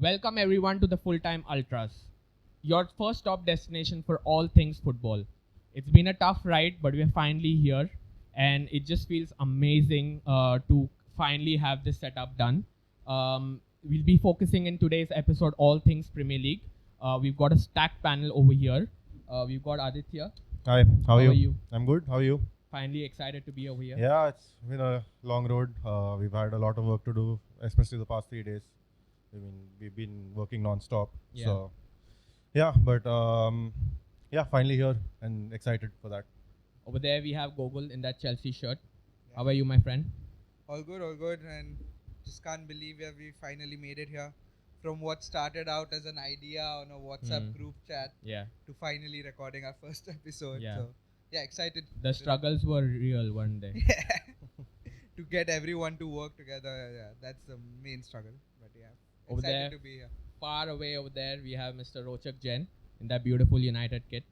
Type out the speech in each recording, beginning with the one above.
Welcome everyone to the Full-Time Ultras, your first stop destination for all things football. It's been a tough ride, but we're finally here, and it just feels amazing to finally have this setup done. We'll be focusing in today's episode all things Premier League. We've got a stacked panel over here. We've got Aditya. Hi, how are How are you? you? I'm good. How are you? Finally excited to be over here. Yeah, it's been a long road. We've had a lot of work to do, especially the past 3 days. I mean, we've been working non-stop. Yeah. So, yeah, but finally here and excited for that. Over there we have Gogol in that Chelsea shirt. Yeah. How are you, my friend? All good, and just can't believe we finally made it here. From what started out as an idea on a WhatsApp group chat Yeah. to finally recording our first episode. Yeah. So, yeah, excited. The struggles were real one day. To get everyone to work together, yeah, that's the main struggle. But yeah, Over excited there. to be here. Far away over there, we have Mr. Rochak Jain in that beautiful United kit.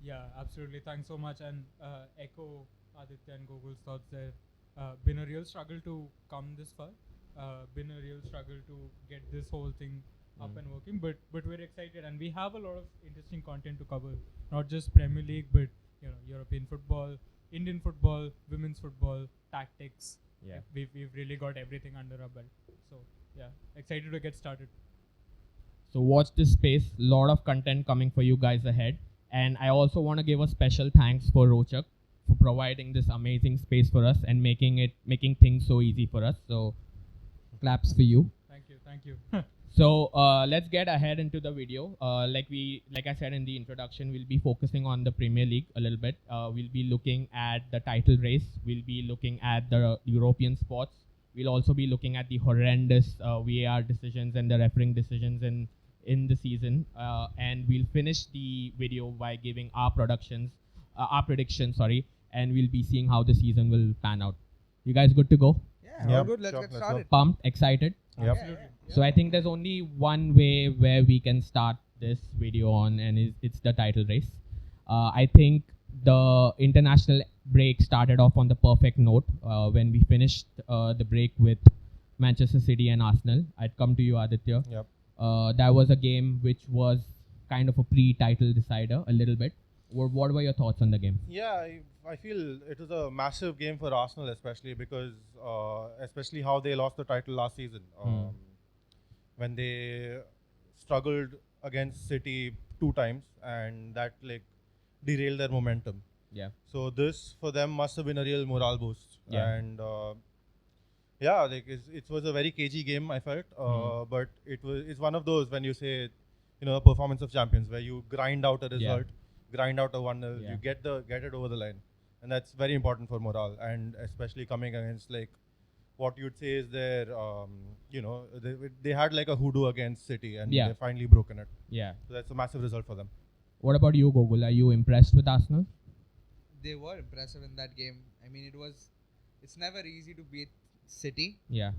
Yeah, absolutely. Thanks so much. And echo Aditya and Gogol's thoughts there. Been a real struggle to come this far. Been a real struggle to get this whole thing up and working. But we're excited, and we have a lot of interesting content to cover. Not just Premier League, but European football, Indian football, women's football, tactics. Yeah. We've really got everything under our belt. So yeah, excited to get started. So watch this space. Lot of content coming for you guys ahead. And I also want to give a special thanks for Rochak for providing this amazing space for us and making things so easy for us. So claps for you. Thank you. So let's get ahead into the video. Like I said in the introduction, we'll be focusing on the Premier League a little bit. We'll be looking at the title race. We'll be looking at the European spots. We'll also be looking at the horrendous VAR decisions and the refereeing decisions in the season. And we'll finish the video by giving our predictions, and we'll be seeing how the season will pan out. You guys good to go? Yeah, all Yep, good. Let's sure, get let's started. Pumped, excited? Yep. Absolutely. So I think there's only one way where we can start this video on, and it's the title race. I think the international break started off on the perfect note when we finished the break with Manchester City and Arsenal. I'd come to you, Aditya. Yep. That was a game which was kind of a pre-title decider a little bit. What were your thoughts on the game? Yeah, I feel it was a massive game for Arsenal, especially because, especially how they lost the title last season. When they struggled against City 2 times, and that derailed their momentum. Yeah. So this for them must have been a real morale boost. Yeah. And it was a very cagey game, I felt. But it's one of those when you say, a performance of champions where you grind out a result, grind out a 1-0, you get it over the line, and that's very important for morale, and especially coming against what you'd say is their they had a hoodoo against City, and they finally broken it. Yeah. So that's a massive result for them. What about you, Gogol? Are you impressed with Arsenal? They were impressive in that game. I mean, it's never easy to beat City. Yeah.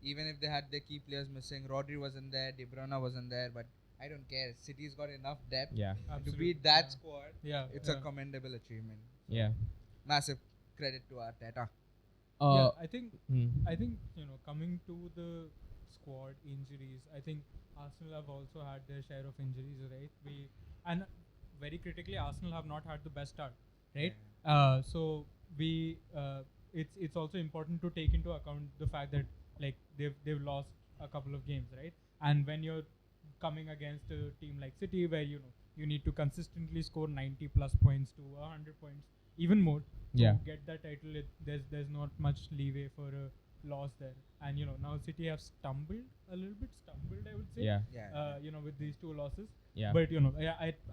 Even if they had their key players missing. Rodri wasn't there, De Bruyne wasn't there, but I don't care. City's got enough depth Yeah. to Absolutely. beat that squad. Yeah. It's a commendable achievement. Yeah. Massive credit to Arteta. Yeah, I think hmm. coming to the squad injuries, I think Arsenal have also had their share of injuries, right? And very critically, Arsenal have not had the best start, right? So it's also important to take into account the fact that they've lost a couple of games, right? And when you're coming against a team like City, where you need to consistently score 90 plus points to 100 points, even more. Yeah. To get that title, there's not much leeway for a loss there. And now City have stumbled, I would say. Yeah. With these 2 losses. Yeah. But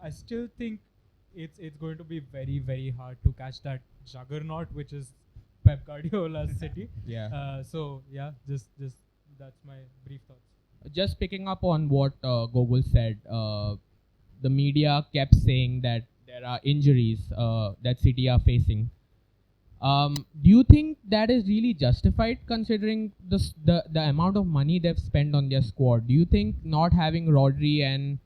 I still think it's going to be very, very hard to catch that juggernaut, which is Pep Guardiola's City. Yeah. Just that's my brief thoughts. Just picking up on what Gogol said, the media kept saying that there are injuries that City are facing. Do you think that is really justified considering the amount of money they've spent on their squad? Do you think not having Rodri and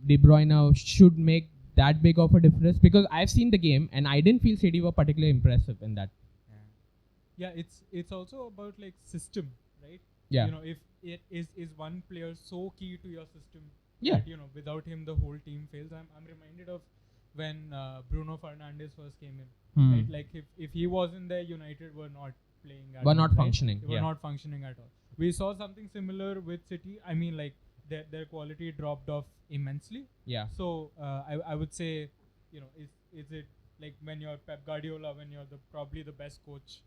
De Bruyne should make that big of a difference? Because I've seen the game and I didn't feel City were particularly impressive in that. Yeah, it's also about system, right? Yeah. You know, if it is one player so key to your system Yeah. that, you know, without him the whole team fails. I'm reminded of when Bruno Fernandes first came in. Right? Like if he wasn't there, United were not playing. At Were all, not right? functioning. They were Yeah. not functioning at all. We saw something similar with City. I mean, like their quality dropped off immensely. Yeah. So I would say, you know, is it like when you're Pep Guardiola, when you're probably the best coach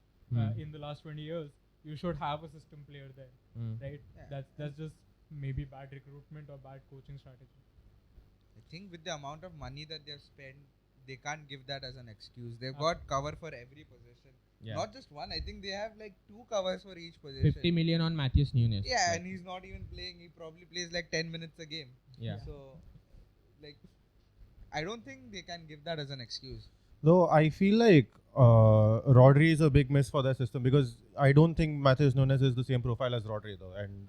in the last 20 years, you should have a system player there, right? Yeah. That's just maybe bad recruitment or bad coaching strategy. I think with the amount of money that they've spent, they can't give that as an excuse. They've got cover for every position. Yeah. Not just one. I think they have like 2 covers for each position. 50 million on Matheus Nunes. Yeah, Like, and he's not even playing. He probably plays like 10 minutes a game. Yeah. So, like, I don't think they can give that as an excuse. Though I feel like Rodri is a big miss for their system because I don't think Matheus Nunes is the same profile as Rodri though. And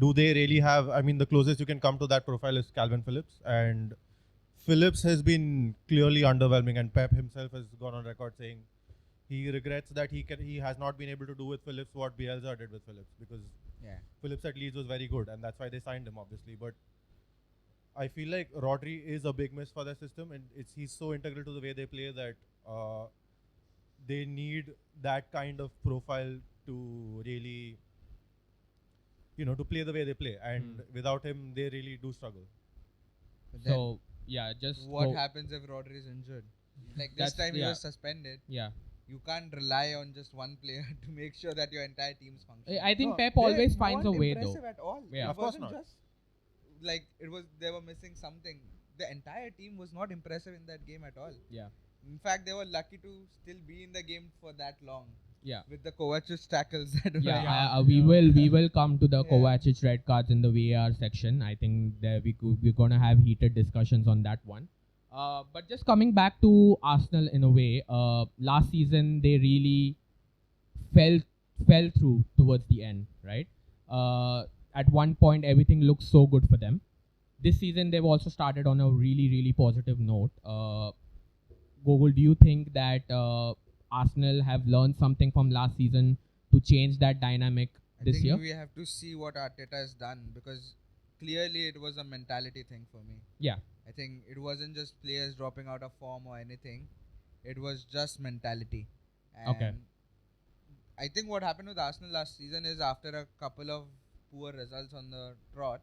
do they really have? I mean, the closest you can come to that profile is Calvin Phillips, and Phillips has been clearly underwhelming. And Pep himself has gone on record saying he regrets that he has not been able to do with Phillips what Bielsa did with Phillips because Phillips at Leeds was very good, and that's why they signed him, obviously. But I feel like Rodri is a big miss for their system, and he's so integral to the way they play that they need that kind of profile to really, to play the way they play. And without him, they really do struggle. So yeah, just what happens if Rodri is injured? Like this time he was suspended. Yeah. You can't rely on just one player to make sure that your entire team's functioning. I think Pep always finds a way though. Impressive at all. Yeah. Of course not. Just like they were missing something. The entire team was not impressive in that game at all. Yeah. In fact, they were lucky to still be in the game for that long. Yeah. With the Kovacic tackles that we will come to the Kovacic red cards in the VAR section. I think that we're gonna have heated discussions on that one. But just coming back to Arsenal in a way, last season they really fell through towards the end, right? At one point everything looked so good for them. This season they've also started on a really, really positive note. Gogol, do you think that Arsenal have learned something from last season to change that dynamic this year? I think we have to see what Arteta has done because clearly it was a mentality thing for me. Yeah. I think it wasn't just players dropping out of form or anything. It was just mentality. And I think what happened with Arsenal last season is after a couple of poor results on the trot,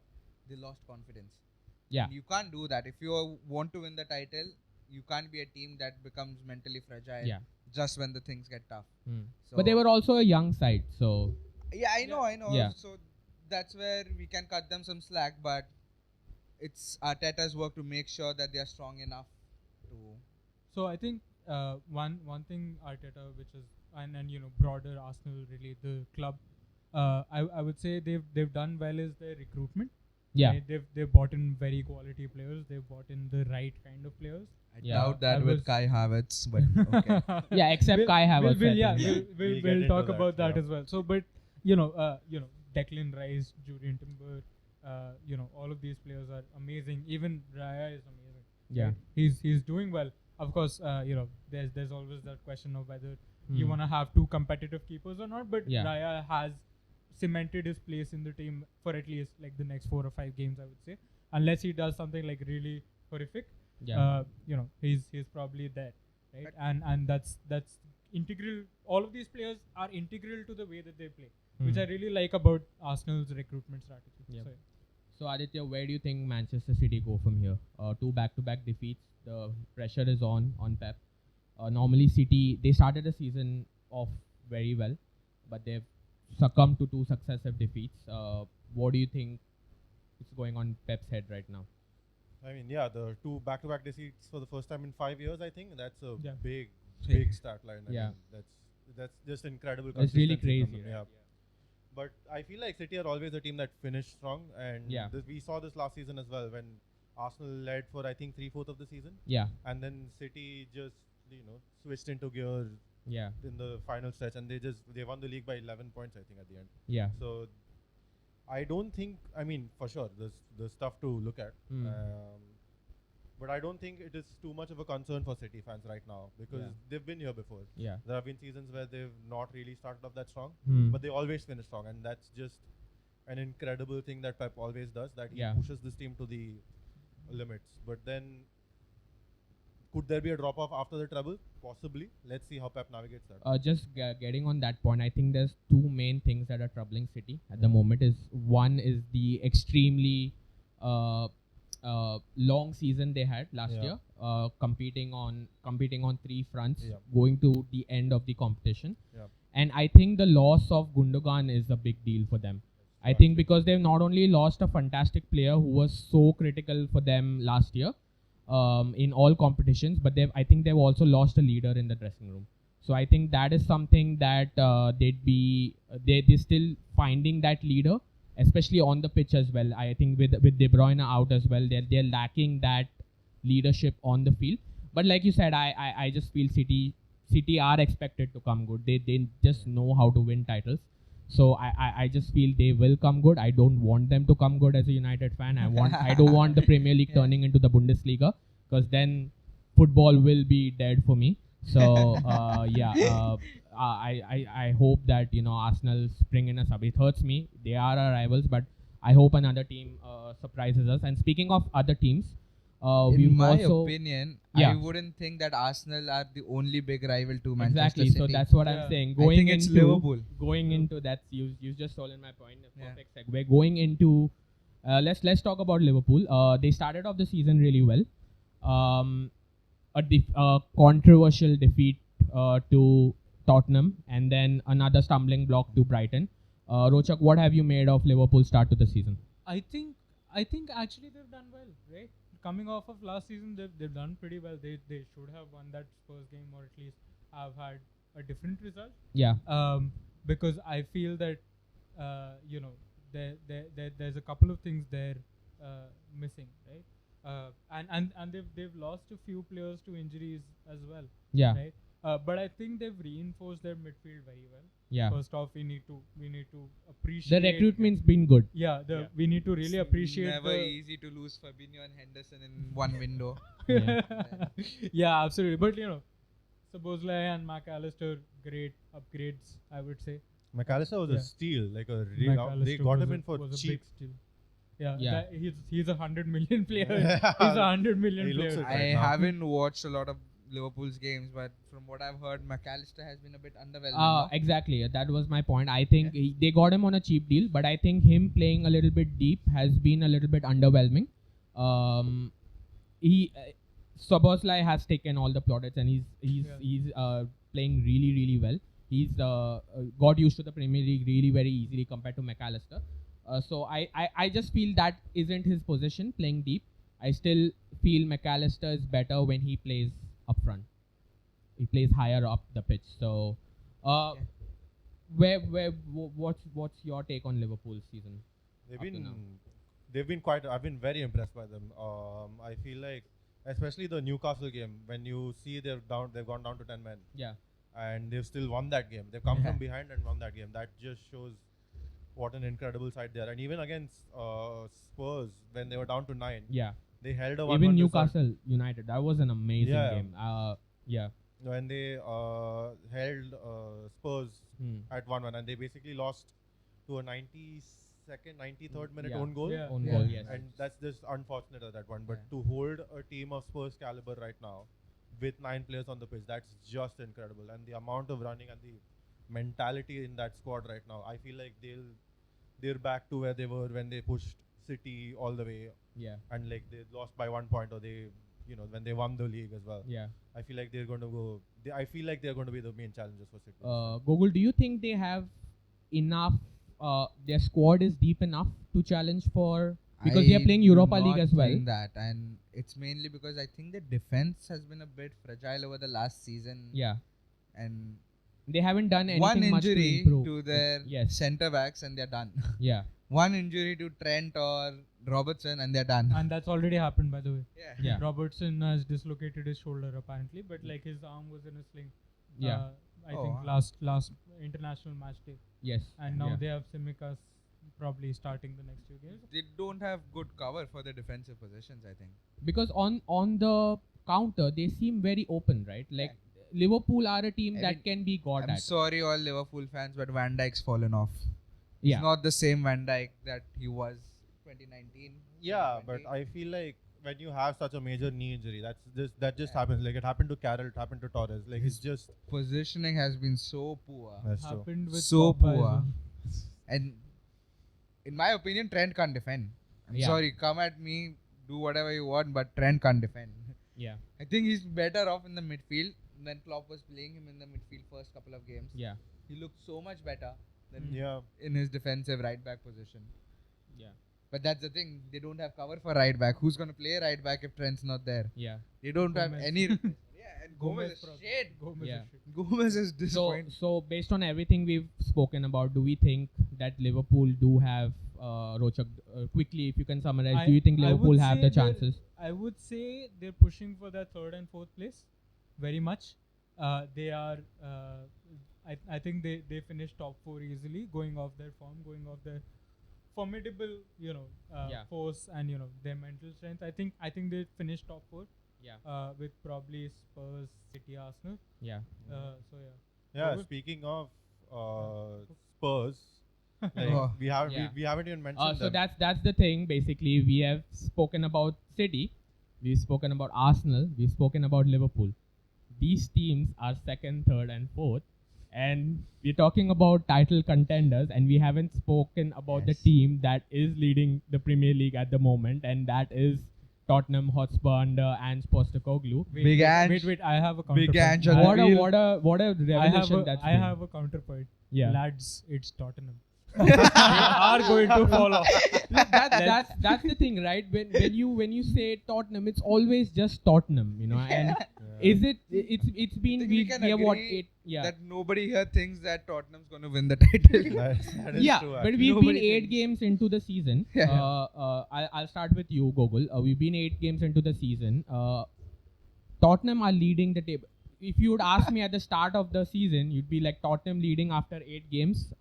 they lost confidence. Yeah. You can't do that. If you want to win the title, you can't be a team that becomes mentally fragile just when the things get tough. So but they were also a young side, so... Yeah, I know. Yeah. So that's where we can cut them some slack, but it's Arteta's work to make sure that they are strong enough to... So I think one thing Arteta, which is and broader Arsenal really the club, I would say they've done well is their recruitment. Yeah. Right? They've bought in very quality players. They've bought in the right kind of players. I doubt that with Kai Havertz, but okay. Yeah, except Kai Havertz. We'll talk about that as well. So, but Declan Rice, Julian Timber, all of these players are amazing. Even Raya is amazing. Yeah, right? He's doing well. Of course, there's always that question of whether you want to have 2 competitive keepers or not. But Raya has cemented his place in the team for at least like the next 4 or 5 games, I would say, unless he does something like really horrific. He's probably there, right? And that's integral. All of these players are integral to the way that they play, which I really like about Arsenal's recruitment strategy. Yeah. So Aditya, where do you think Manchester City go from here? 2 back-to-back defeats. The pressure is on Pep. Normally City, they started the season off very well, but they've succumbed to 2 successive defeats. What do you think is going on Pep's head right now? I mean, the 2 back-to-back defeats for the first time in 5 years, I think that's a big stat line. I mean, that's just incredible. It's really crazy. Right? Yeah. But I feel like City are always a team that finished strong, and we saw this last season as well when Arsenal led for I think 3/4 of the season. Yeah. And then City just switched into gear. Yeah. In the final stretch, and they won the league by 11 points I think at the end. Yeah. So I don't think, I mean, for sure there's stuff to look at. But I don't think it is too much of a concern for City fans right now because they've been here before. Yeah. There have been seasons where they've not really started off that strong, Hmm. but they always finish strong, and that's just an incredible thing that Pep always does. That he pushes this team to the limits. But then, could there be a drop off after the treble? Possibly. Let's see how Pep navigates that. Just getting on that point, I think there's two main things that are troubling City at the moment. One is the extremely long season they had last year, competing on 3 fronts, going to the end of the competition. And I think the loss of Gundogan is a big deal for them. I think because they've not only lost a fantastic player who was so critical for them last year in all competitions, but I think they've also lost a leader in the dressing room. So I think that is something that they're still finding that leader, especially on the pitch as well. I think with De Bruyne out as well, they're lacking that leadership on the field. But like you said, I just feel City are expected to come good. They just know how to win titles. So I just feel they will come good. I don't want them to come good as a United fan. I don't want the Premier League turning into the Bundesliga, because then football will be dead for me. So I hope that Arsenal spring in a sub. It hurts me. They are our rivals, but I hope another team surprises us. And speaking of other teams, in my opinion, I wouldn't think that Arsenal are the only big rival to Manchester City. So that's what I'm saying. I think it's Liverpool. Going into that, you just stolen my point. Perfect segue. Going into, let's talk about Liverpool. They started off the season really well. A controversial defeat to Tottenham, and then another stumbling block to Brighton. Rochak, what have you made of Liverpool's start to the season? I think actually they've done well, right? Coming off of last season, they've done pretty well. They should have won that Spurs game, or at least have had a different result. Yeah. Because I feel that there's a couple of things they're missing, right? And they've lost a few players to injuries as well. Yeah. Right. But I think they've reinforced their midfield very well. Yeah. First off, we need to appreciate the recruitment's been good. We need to really appreciate. Never easy to lose Fabinho and Henderson in one window. Yeah, absolutely. But Szoboszlai and McAllister, great upgrades, I would say. McAllister was a steal, like a real. They got him in for cheap. Yeah. He's a 100 million player. He's a 100 million player. I haven't watched a lot of Liverpool's games, but from what I've heard, McAllister has been a bit underwhelming. Exactly. That was my point. I think they got him on a cheap deal, but I think him playing a little bit deep has been a little bit underwhelming. Szoboszlai has taken all the plaudits, and he's playing really, really well. He's got used to the Premier League really very easily compared to McAllister. So I just feel that isn't his position, playing deep. I still feel McAllister is better when he plays up front. He plays higher up the pitch. So, what's your take on Liverpool's season? They've been quite. I've been very impressed by them. I feel like, especially the Newcastle game, when you see they've gone down to 10 men. Yeah. And they've still won that game. They've come from behind and won that game. That just shows what an incredible side they are. And even against Spurs, when they were down to 9. Yeah. They held a 1-1. Even Newcastle United, that was an amazing game. When they held Spurs at 1-1, and they basically lost to a 93rd minute own goal. Own goal, yes. And that's just unfortunate at that one. But to hold a team of Spurs caliber right now with 9 players on the pitch, that's just incredible. And the amount of running and the mentality in that squad right now, I feel like they're back to where they were when they pushed City all the way. Yeah. And like they lost by 1 point, or they, when they won the league as well. Yeah. I feel like they're going to go. I feel like they're going to be the main challengers for City. Gogol, do you think they have enough? Their squad is deep enough to challenge for, because they are playing Europa League as well. That, and it's mainly because I think the defense has been a bit fragile over the last season. Yeah. And they haven't done anything one much injury to improve. to their centre backs and they're done. Yeah. One injury to Trent or Robertson and they're done. And that's already happened, by the way. Yeah. Robertson has dislocated his shoulder apparently, but like his arm was in a sling. I think last international match day. Yes. And now they have Tsimikas probably starting the next few games. They don't have good cover for the defensive positions, I think. Because on the counter they seem very open, right? Like Liverpool are a team that can be got I'm at. sorry, all Liverpool fans, but Van Dijk's fallen off. He's Yeah. not the same Van Dijk that he was 2019. Yeah, 2020. but I feel like when you have such a major knee injury, that just happens. Like it happened to Carroll, it happened to Torres. Like it's just Positioning has been so poor. that's true. Happened with So Pogba as poor. well. And in my opinion, Trent can't defend. I'm Yeah. sorry, come at me, do whatever you want, but Trent can't defend. Yeah. I think he's better off in the midfield when Klopp was playing him in the midfield first couple of games. Yeah. He looked so much better than Yeah. in his defensive right back position. Yeah. But that's the thing, they don't have cover for right back. Who's going to play right back if Trent's not there? Yeah. They don't have Gomez. any. Yeah, and Gomez is probably. shit. Gomez Yeah. is shit. Gomez is So disappointing. so based on everything we've spoken about, do we think that Liverpool do have Rochak, quickly if you can summarize, do you think I would Liverpool have say the they're- chances? I would say they're pushing for that third and fourth place, very much. They are. I think they finished top 4 easily, going off their form, going off their formidable, Yeah. force and their mental strength. I think they finished top 4. Yeah. With probably Spurs, City, Arsenal. Yeah. So yeah. Yeah. Over. Speaking of Spurs, like Oh. we haven't Yeah. we haven't even mentioned So them. that's the thing. Basically, we have spoken about City, we've spoken about Arsenal, we've spoken about Liverpool. These teams are second, third, and fourth, and we're talking about title contenders, and we haven't spoken about the Yes. team that is leading the Premier League at the moment, and that is Tottenham Hotspur under Ange Postecoglou. Big Ange. Wait, I have a counterpoint. Big Ange I- on the What a wheel. what a revelation that's I been. have a counterpoint. Yeah. Lads, it's Tottenham. They are going to fall off. That's the thing, right? When you say Tottenham, it's always just Tottenham, and is it? It's been I think we can have what agree eight? Yeah, that nobody here thinks that Tottenham's going to win the title. That is yeah. true, But actually. we've Nobody been 8 thinks. games into the season. Yeah. I'll start with you, Gogol. We've been 8 games into the season. Tottenham are leading the table. If you would ask me at the start of the season, you'd be like Tottenham leading after 8 games.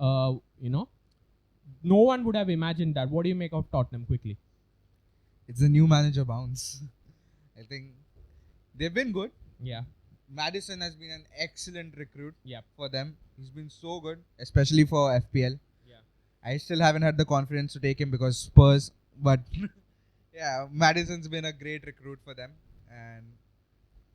No one would have imagined that. What do you make of Tottenham quickly? It's a new manager bounce. I think they've been good. Yeah. Madison has been an excellent recruit Yep. for them. He's been so good, especially for FPL. Yeah. I still haven't had the confidence to take him because Spurs, but yeah, Madison's been a great recruit for them. And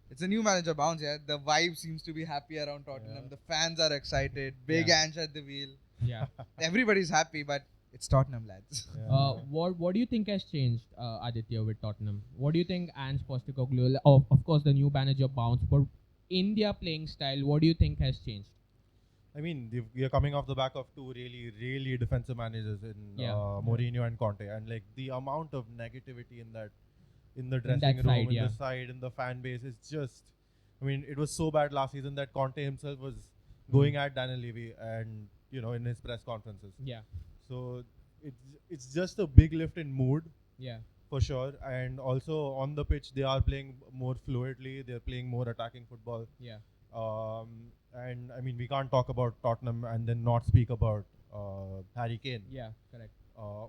it's a new manager bounce, yeah. The vibe seems to be happy around Tottenham. Yeah. The fans are excited. Big Yeah. Ange at the wheel. Yeah. Everybody's happy, but it's Tottenham, lads. Yeah. What do you think has changed, Aditya, with Tottenham? What do you think Ange Postecoglou? Of course, the new manager bounce, but in their playing style, what do you think has changed? I mean, we are coming off the back of 2 really, really defensive managers in Yeah. Mourinho and Conte, and like the amount of negativity in the that dressing room, side, in yeah. the side, in the fan base, it's just. I mean, it was so bad last season that Conte himself was going at Daniel Levy, and in his press conferences. Yeah. So it's just a big lift in mood Yeah. for sure, and also on the pitch they are playing more fluidly. They're playing more attacking football. Yeah. And I mean, we can't talk about Tottenham and then not speak about Harry Kane, Yeah. Correct.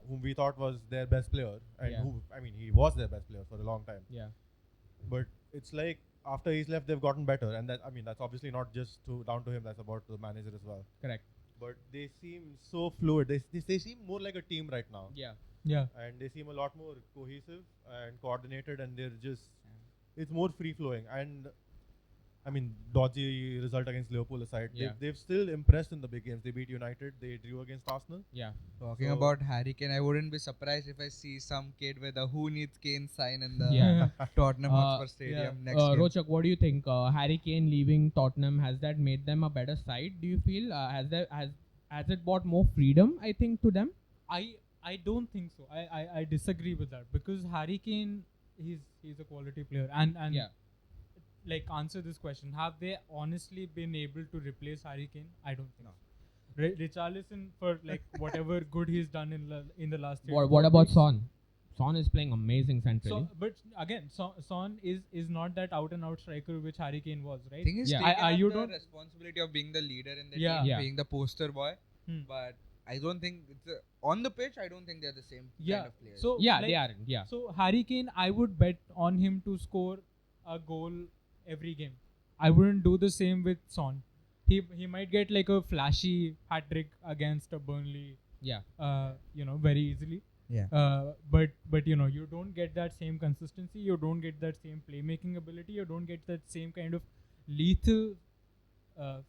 whom we thought was their best player, and Yeah. he was their best player for a long time. Yeah. But it's like after he's left, they've gotten better, and that's obviously not just down to him. That's about the manager as well. Correct. But they seem so fluid. They seem more like a team right now, Yeah. Yeah. and they seem a lot more cohesive and coordinated, and they're just it's more free flowing. And I mean, dodgy result against Liverpool aside, Yeah. they've still impressed in the big games. They beat United. They drew against Arsenal. Yeah. Talking So- about Harry Kane, I wouldn't be surprised if I see some kid with a "Who needs Kane" sign in the Yeah. Tottenham Uh, Hotspur Stadium next game. Rochak, what do you think? Harry Kane leaving Tottenham, has that made them a better side? Do you feel has it brought more freedom? I think to them. I don't think so. I disagree with that because Harry Kane, he's a quality player and Yeah. like answer this question: have they honestly been able to replace Harry Kane? I don't think. No. Richarlison, for like whatever good he's done in the last. What about Son? Son is playing amazing centrally. So, but again, Son is not that out and out striker which Harry Kane was, right? Thing is, Yeah. taken I- up you the don't- responsibility of being the leader in the Yeah. team, Yeah. being the poster boy. Hmm. But I don't think on the pitch. I don't think they're the same kind of players. So Yeah, like, they aren't. Yeah. So Harry Kane, I would bet on him to score a goal every game. I wouldn't do the same with Son. He might get like a flashy hat trick against a Burnley. Yeah. Very easily. Yeah. But you don't get that same consistency. You don't get that same playmaking ability. You don't get that same kind of lethal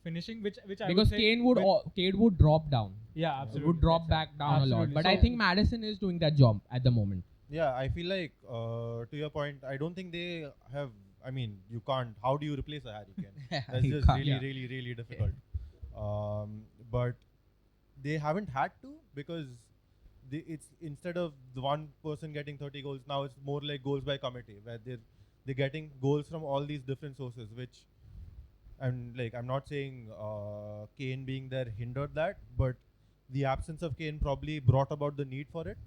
finishing, which I Because would say Kane would drop down. yeah, absolutely. Would drop back down a lot. Absolutely. But So- I think Madison is doing that job at the moment. Yeah, I feel like to your point, I don't think they have. I mean, you can't. How do you replace a Harry Kane? That's You just can't. really, Yeah. really, really difficult. But they haven't had to because it's instead of the one person getting 30 goals, now it's more like goals by committee, where they're getting goals from all these different sources, which I'm not saying Kane being there hindered that, but the absence of Kane probably brought about the need for it.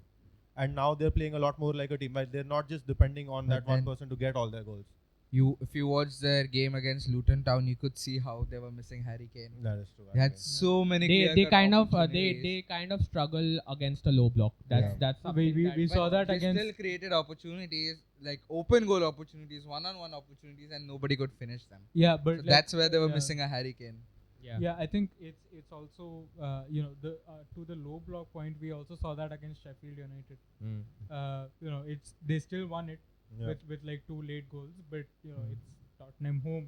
And now they're playing a lot more like a team. Like they're not just depending on But that one then- person to get all their goals. If you watch their game against Luton Town, you could see how they were missing Harry Kane. That is true. They had actually. so many. They clear-cut kind of opportunities. they kind of struggle against a low block. That's Yeah. something we that- saw that they against still created opportunities, like open goal opportunities, one-on-one opportunities, and nobody could finish them. yeah, but So like, that's where they were yeah. missing a Harry Kane. Yeah. I think it's also the to the low block point, we also saw that against Sheffield United. Mm. It's they still won it Yeah. with like 2 late goals, but it's Tottenham home,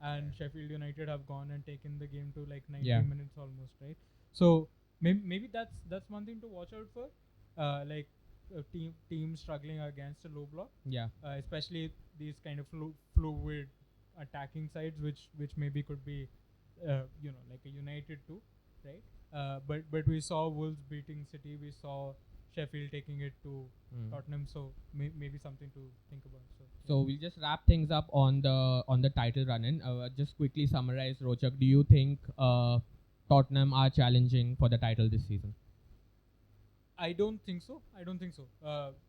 and Sheffield United have gone and taken the game to like 90 Yeah. minutes almost, right? So maybe that's one thing to watch out for, like a team struggling against a low block, Yeah. especially these kind of fluid attacking sides, which maybe could be like a United too, right? But we saw Wolves beating City, we saw Sheffield taking it to Mm. Tottenham, so maybe something to think about. So we'll just wrap things up on the title run-in. Just quickly summarize, Rochak. Do you think Tottenham are challenging for the title this season? I don't think so.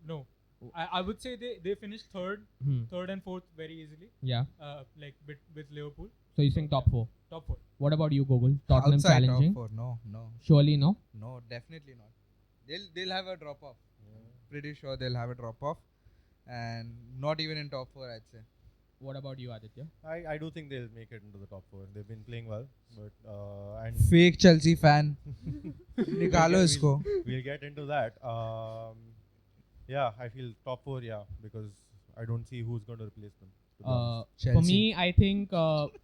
No. I would say they finished third and fourth very easily. Yeah. Like with Liverpool. So you think top 4? Top 4. What about you, Google? Tottenham Outside challenging? top 4, no, Surely no. definitely not. They'll have a drop off. Pretty sure they'll have a drop off, and not even in top 4, I'd say. What about you, Aditya? I do think they'll make it into the top 4. They've been playing well, but and Fake Chelsea fan. Nikalo isko. we'll get into that. Yeah, I feel top 4. Yeah, because I don't see who's going to replace them. to be honest. For Chelsea. me, I think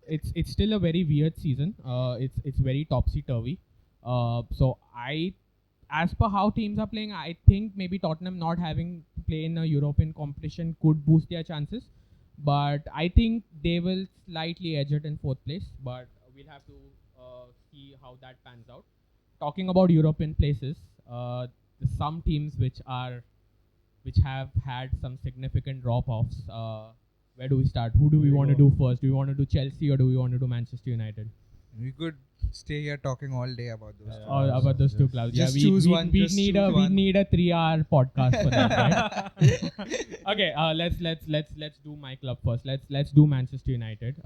it's still a very weird season. It's very topsy turvy. So as per how teams are playing, I think maybe Tottenham not having to play in a European competition could boost their chances. But I think they will slightly edge it in 4th place. But we'll have to see how that pans out. Talking about European places, some teams which have had some significant drop-offs. Where do we start? Who do we want to do first? Do we want to do Chelsea or do we want to do Manchester United? We could stay here talking all day about those. Yeah. Or about those two clubs? Just we choose we, one, we just need choose a one. 3-hour podcast for that, right? Okay, let's do my club first. Let's do Manchester United.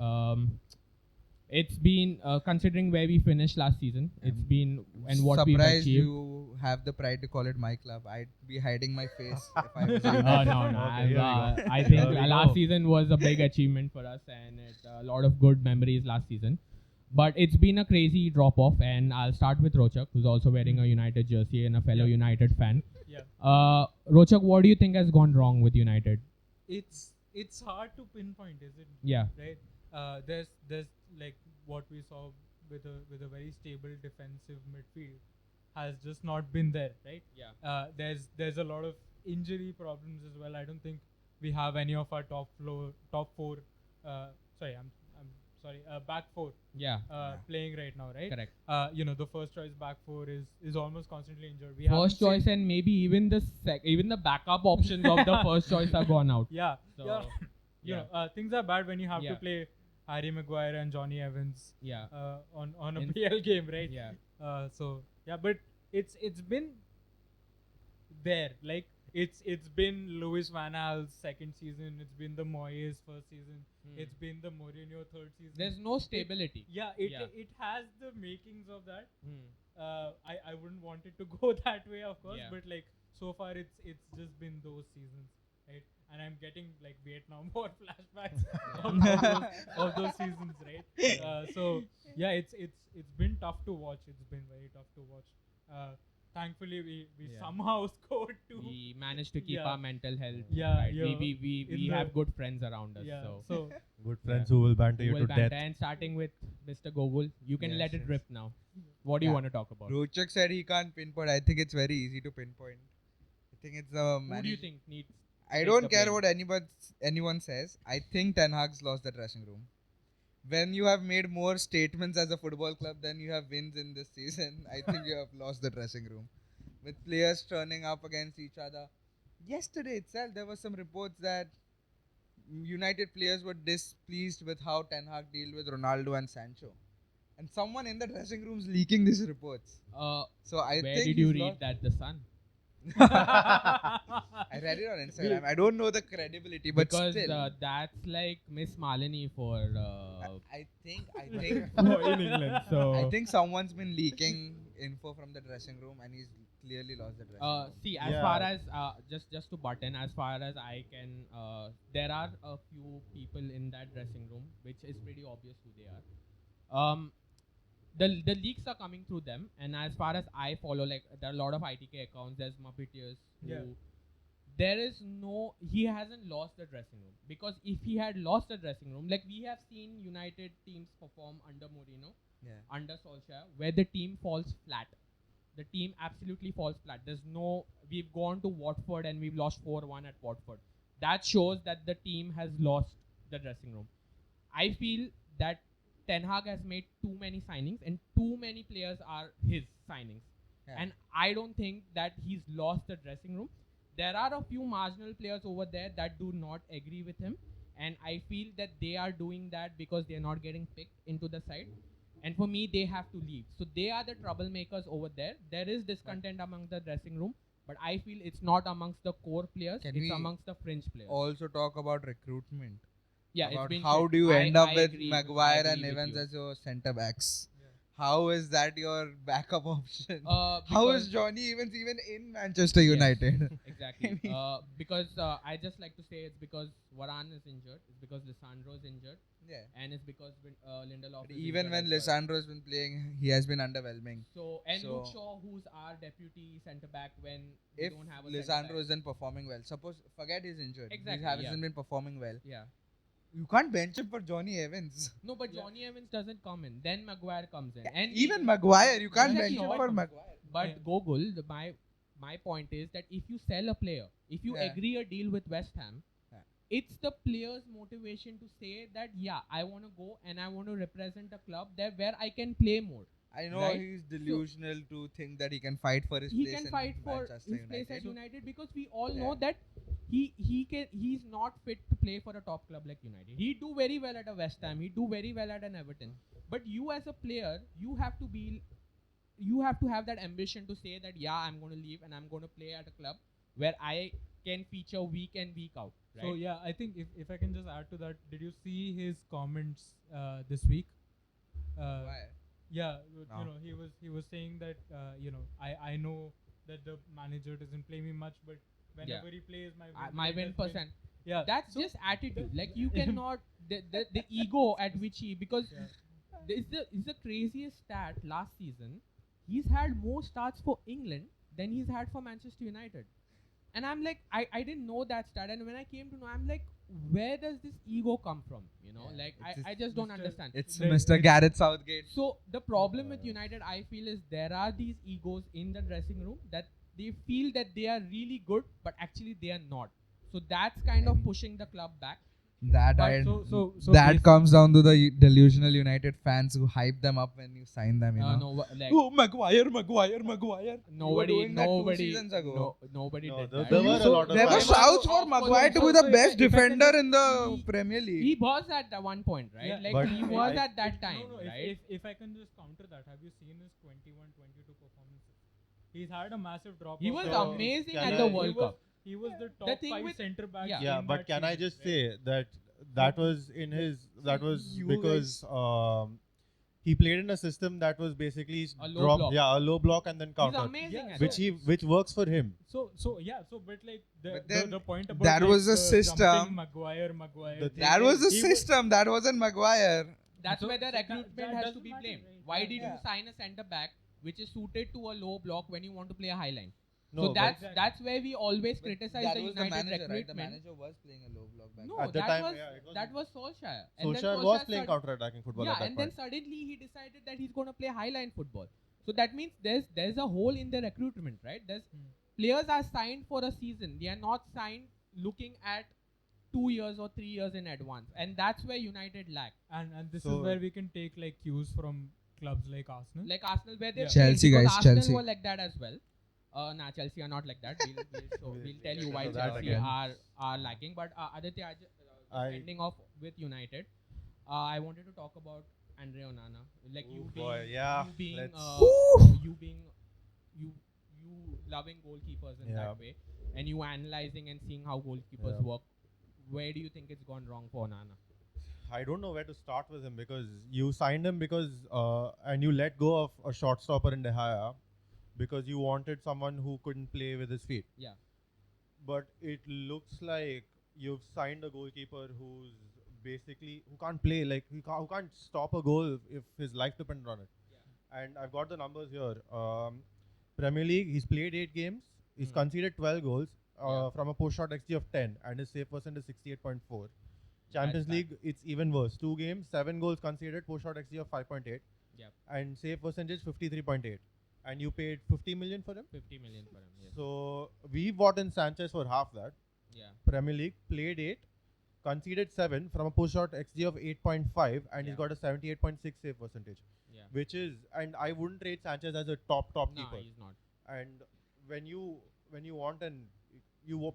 It's been considering where we finished last season. It's been and what we've Surprised achieved. you have the pride to call it my club. I'd be hiding my face if I was. No. Okay, here we go. I think Here we last go. season was a big achievement for us, and a lot of good memories last season. But it's been a crazy drop off, and I'll start with Rochak, who's also wearing a United jersey and a fellow United fan. Yeah. Rochak, what do you think has gone wrong with United? It's hard to pinpoint, is it? Yeah. Right. There's like what we saw with a very stable defensive midfield has just not been there, right? Yeah. There's a lot of injury problems as well. I don't think we have any of our top 4. Back 4 Yeah. playing right now, right? Correct. The first choice back 4 is almost constantly injured. We First haven't choice seen- and maybe even the backup options of the first choice are gone out. Yeah. So, yeah. yeah. Things are bad when you have Yeah. to play Harry Maguire and Johnny Evans Yeah. on a In- PL game, right? Yeah. But it's been there. Like it's been Louis Van Gaal's second season. It's been the Moyes first season. It's been the Mourinho third season. There's no stability. It has the makings of that. I wouldn't want it to go that way, of course. Yeah. But like so far, it's just been those seasons, right? And I'm getting like Vietnam War flashbacks of those seasons, right? So yeah, it's been tough to watch. It's been very tough to watch. Thankfully, we Yeah. somehow scored two. We managed to keep Yeah. our mental health. Yeah, right. yeah. We In have the- good friends around us. Yeah. So So Good friends who will banter you Google to banter. death. And starting with Mr. Gogul, you can Yes, let it yes. rip now. What do you Yeah. want to talk about? Rochak said he can't pinpoint. I think it's very easy to pinpoint. I think it's the Who do you think needs? I take don't the care blame? what anyone says. I think Ten Hag's lost the dressing room. When you have made more statements as a football club than you have wins in this season, I think you have lost the dressing room. With players turning up against each other. Yesterday itself, there were some reports that United players were displeased with how Ten Hag dealt with Ronaldo and Sancho. And someone in the dressing room is leaking these reports. So I Where think did you he's read lost- that? The Sun. I read it on Instagram. I don't know the credibility, but Because still. that's like Miss Malini for I think in England. So I think someone's been leaking info from the dressing room, and he's clearly lost the dressing room. see, as Yeah. far as just to button, as far as I can, there are a few people in that dressing room, which is pretty obvious who they are. The leaks are coming through them, and as far as I follow, like there are a lot of ITK accounts. There's Muppeteers who. Yeah. There is no. He hasn't lost the dressing room, because if he had lost the dressing room, like we have seen United teams perform under Mourinho, Yeah. under Solskjaer, where the team falls flat. The team absolutely falls flat. There's no. We've gone to Watford and we've lost 4-1 at Watford. That shows that the team has lost the dressing room. I feel that Ten Hag has made too many signings, and too many players are his signings. Yeah. And I don't think that he's lost the dressing room. There are a few marginal players over there that do not agree with him, and I feel that they are doing that because they are not getting picked into the side. And for me, they have to leave. So they are the troublemakers over there. There is discontent among the dressing room, but I feel it's not amongst the core players. Can it's we amongst the fringe players. Also talk about recruitment. Yeah, it's About been how shit. do you end up I with agree- Maguire I and agree with Evans you. as your centre backs? Yeah. How is that your backup option? How Because- is Johnny Evans even in Manchester Yes. United? Exactly. I mean- Because I just like to say it's because Varane is injured, it's because Lisandro is injured, Yeah. and it's because Lindelof But is even injured when as well. Lisandro has been playing, he has been underwhelming. So, and So- Luke Shaw, who's our deputy centre back when we If don't have a Lisandro centre-back. isn't performing well, suppose forget he's injured. Exactly, He hasn't yeah. been performing well. Yeah. You can't bench him for Johnny Evans. No, but Yeah. Johnny Evans doesn't come in. Then Maguire comes in. And Even Maguire, you can't Exactly, bench him but- for Maguire. But Yeah. Gogol, my point is that if you sell a player, if you Yeah. agree a deal with West Ham, Yeah. it's the player's motivation to say that I want to go and I want to represent a club there where I can play more. I know Right? he's delusional to think that he can fight for his He place can in fight for Manchester his place United. at United because we all Yeah. know that he's not fit to play for a top club like United. He do very well at a West Ham. He do very well at an Everton. But you as a player, you have to have that ambition to say that I'm going to leave and I'm going to play at a club where I can feature week in week out. Right? So yeah, I think if I can just add to that, did you see his comments this week? Why? Yeah, No. you know, he was saying that I know that the manager doesn't play me much, but whenever he plays, my win has been- percent. Yeah, That's so just attitude. Like you cannot the ego at which because Yeah. it's the craziest stat last season. He's had more starts for England than he's had for Manchester United. And I'm like, I didn't know that stat. And when I came to know, I'm like, where does this ego come from? You know, Yeah, like it's I just don't Mr. understand. It's Like, Mr. Gareth Southgate. So the problem with United, I feel, is there are these egos in the dressing room that they feel that they are really good, but actually they are not. So that's kind of pushing the club back. That But I, so that basi- comes down to the delusional United fans who hype them up when you sign them. You know. No, like Oh, Maguire. nobody, doing that 2 nobody, seasons ago. nobody No, did there- that. there were a lot of There were fans. shouts for Of Maguire to course, be the so best if I can defender just- in the he- Premier He League. was at the one point, right? Yeah. Like But he was I- at that time, No, right? if I can just counter that, have you seen his 21-22 performances? He's had a massive drop. He off. was So, amazing can at the I- World Cup. He was the top thing 5 with- centre backs. Yeah. Yeah, in but that can I season, just right? say that was in his that was You because he played in a system that was basically A low block. a low block and then He's counter, amazing Yeah, at which that. which works for him. So but like But then the point about that like, was a the system. jumping Maguire. The thing That was the He was- system. That wasn't Maguire. That's So- where the so that recruitment has to doesn't be matter, blamed. right? Why Yeah. did you Yeah. sign a centre back which is suited to a low block when you want to play a high line? No, So but that's where we always But criticize that the was the United manager, right? The recruitment. manager was playing a low block back No, At the that time, was yeah, it was- that was Solskjaer. And then Solskjaer was Solskjaer playing counter-attacking football yeah, at that and then point. suddenly he decided that he's going to play highline football. So that means there's a hole in the recruitment, right? Players are signed for a season. They are not signed looking at 2 years or 3 years in advance, and that's where United lack. And this So- is where we can take like cues from clubs like Arsenal. Like Arsenal, where they Yeah. Chelsea, because guys, Arsenal Chelsea. were like that as well. Nah, Chelsea are not like that. We'll tell you why We'll that Chelsea again. are lacking. But Aditya, ending off with United, I wanted to talk about Andre Onana. Like Ooh, you boy, being, yeah, you being, let's- you being, you loving goalkeepers in Yeah. that way, and you analyzing and seeing how goalkeepers Yeah. work. Where do you think it's gone wrong for Onana? I don't know where to start with him because you signed him because and you let go of a short stopper in De Gea because you wanted someone who couldn't play with his feet. Yeah. But it looks like you've signed a goalkeeper who's basically who can't play, like who can't stop a goal if his life depended on it. Yeah. And I've got the numbers here. Premier League, he's played 8 games. He's conceded 12 goals from a post shot XG of 10, and his save percent is 68.4. Champions That's League, it's even worse. 2 games, 7 goals conceded, post shot XG of 5.8, Yep. and save percentage 53.8. And you paid 50 million for him. 50 million for him. Yes. So we bought in Sanchez for half that. Yeah. Premier League, played 8, conceded 7 from a post shot XG of 8.5, and he's Yeah. got a 78.6 save percentage, Yeah. which is, and I wouldn't rate Sanchez as a top No, keeper. he's not. And when you want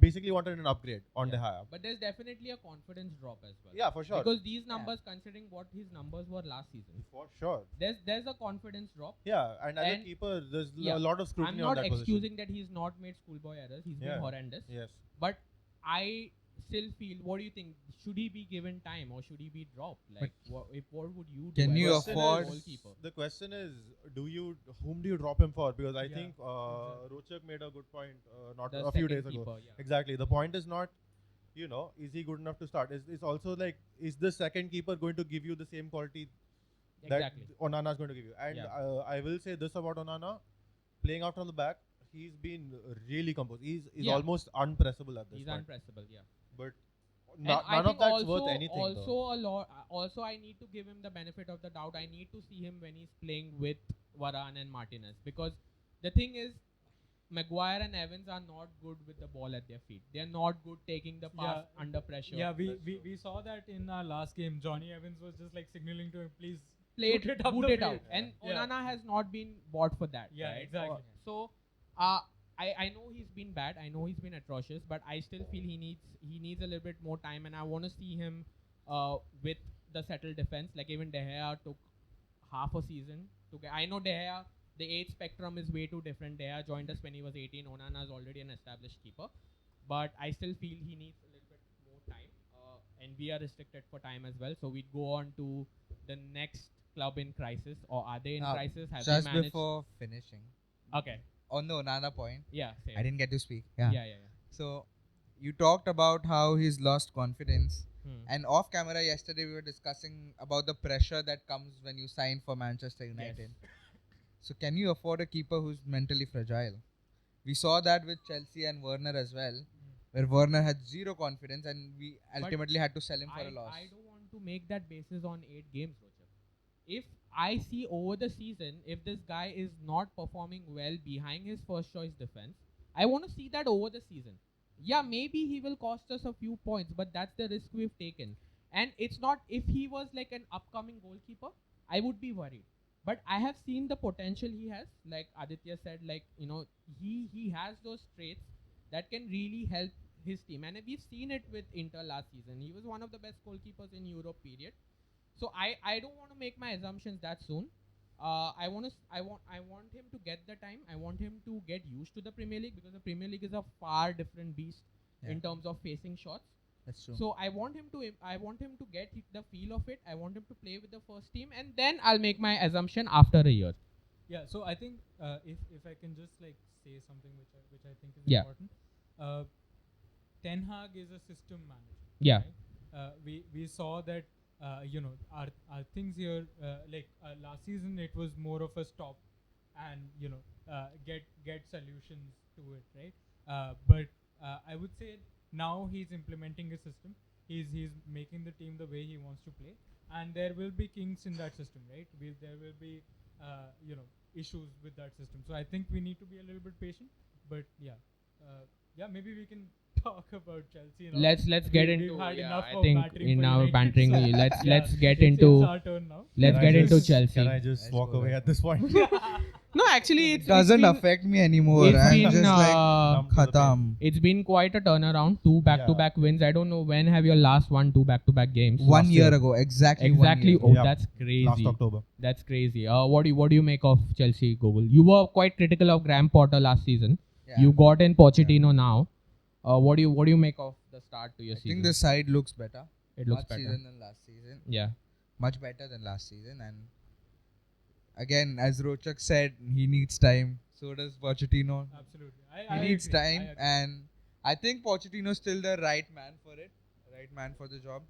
basically wanted an upgrade on Yeah. De Gea. But there's definitely a confidence drop as well. Yeah, for sure. Because these numbers, considering what his numbers were last season, For sure. there's a confidence drop. Yeah, and as a And- keeper, there's Yeah. a lot of I'm scrutiny on not that excusing that he's not made schoolboy errors. He's Yeah. been horrendous. position. Yes. But I still feel, what do you think? Should he be given time or should he be dropped? Like, what would you do? Can as you a afford- goalkeeper? The question is, whom do you drop him for? Because I Yeah, think exactly. Rochak made a good point not The a few second days ago. keeper, yeah. Exactly. The point is not, is he good enough to start? It's also like, is the second keeper going to give you the same quality Exactly. that Onana is going to give you? And Yeah. I will say this about Onana, playing out from the back, he's been really composed. He's Yeah. almost unpressable at this He's point. unpressable, yeah. But And none I of think that's also, worth anything. Also, though. a lot. Also, I need to give him the benefit of the doubt. I need to see him when he's playing with Varane and Martinez, because the thing is, Maguire and Evans are not good with the ball at their feet. They are not good taking the pass Yeah. under pressure. Yeah, That's we saw that in our last game. Johnny Evans was just like signaling to him, please Play it, boot it up boot the it out. field. And Yeah. Onana has not been bought for that. Yeah, right? exactly. So, I know he's been bad. I know he's been atrocious, but I still feel he needs a little bit more time, and I want to see him with the settled defense. Like even De Gea took half a season to get. I know De Gea, the age spectrum is way too different. De Gea joined us when he was 18. Onana is already an established keeper, but I still feel he needs a little bit more time, and we are restricted for time as well. So we'd go on to the next club in crisis, or are they in Now, crisis? Have Just they managed? before finishing, Okay. on the Onana point, Yeah. Same. I didn't get to speak. Yeah. So you talked about how he's lost confidence. Hmm. And off camera yesterday we were discussing about the pressure that comes when you sign for Manchester United. So can you afford a keeper who's mentally fragile? We saw that with Chelsea and Werner as well, where Werner had zero confidence and we ultimately had to sell him for a loss. I don't want to make that basis on 8 games, Rochak. If I see over the season, if this guy is not performing well behind his first choice defense, I want to see that over the season. Yeah, maybe he will cost us a few points, but that's the risk we've taken. And it's not, if he was like an upcoming goalkeeper, I would be worried. But I have seen the potential he has. Like Aditya said, like, he has those traits that can really help his team. And we've seen it with Inter last season. He was one of the best goalkeepers in Europe, period. So I don't want to make my assumptions that soon. I want him to get the time. I want him to get used to the Premier League, because the Premier League is a far different beast in terms of facing shots. That's true. So I want him to get the feel of it. I want him to play with the first team, and then I'll make my assumption after a year. Yeah, so I think if I can just like say something which I think is Yeah. important. Ten Hag is a system manager. Yeah. Right? We saw that our things here last season it was more of a stop and get solutions to it, right? But I would say now he's implementing a system. He's making the team the way he wants to play, and there will be kinks in that system, right? There will be issues with that system. So I think we need to be a little bit patient. But maybe we can talk about Chelsea. Let's get We've into had enough I of think battering in for our United, bantering so let's get it's into our turn now. let's Can get I into just- Chelsea. Can I just Let's walk go away there. at this point? No, actually It doesn't affect me anymore. it's I'm been, just like uh, khatam. It's been quite a turnaround. 2 back-to-back wins. I don't know when have your last won 2 back-to-back games. 1 year year. ago, exactly. 1 Exactly. year. Oh, Yeah. that's crazy. Last October. That's crazy. What do you make of Chelsea, Google? You were quite critical of Graham Potter last season. Yeah. You got in Pochettino now. What do you make of the start to your I season? think the side looks better. It looks Much better. season than last season. Yeah. Much better than last season. And again, as Rochak said, he needs time. So does Pochettino. Absolutely. He I needs agree. time, I agree. and I think Pochettino is still the right man for it. Right man for the job.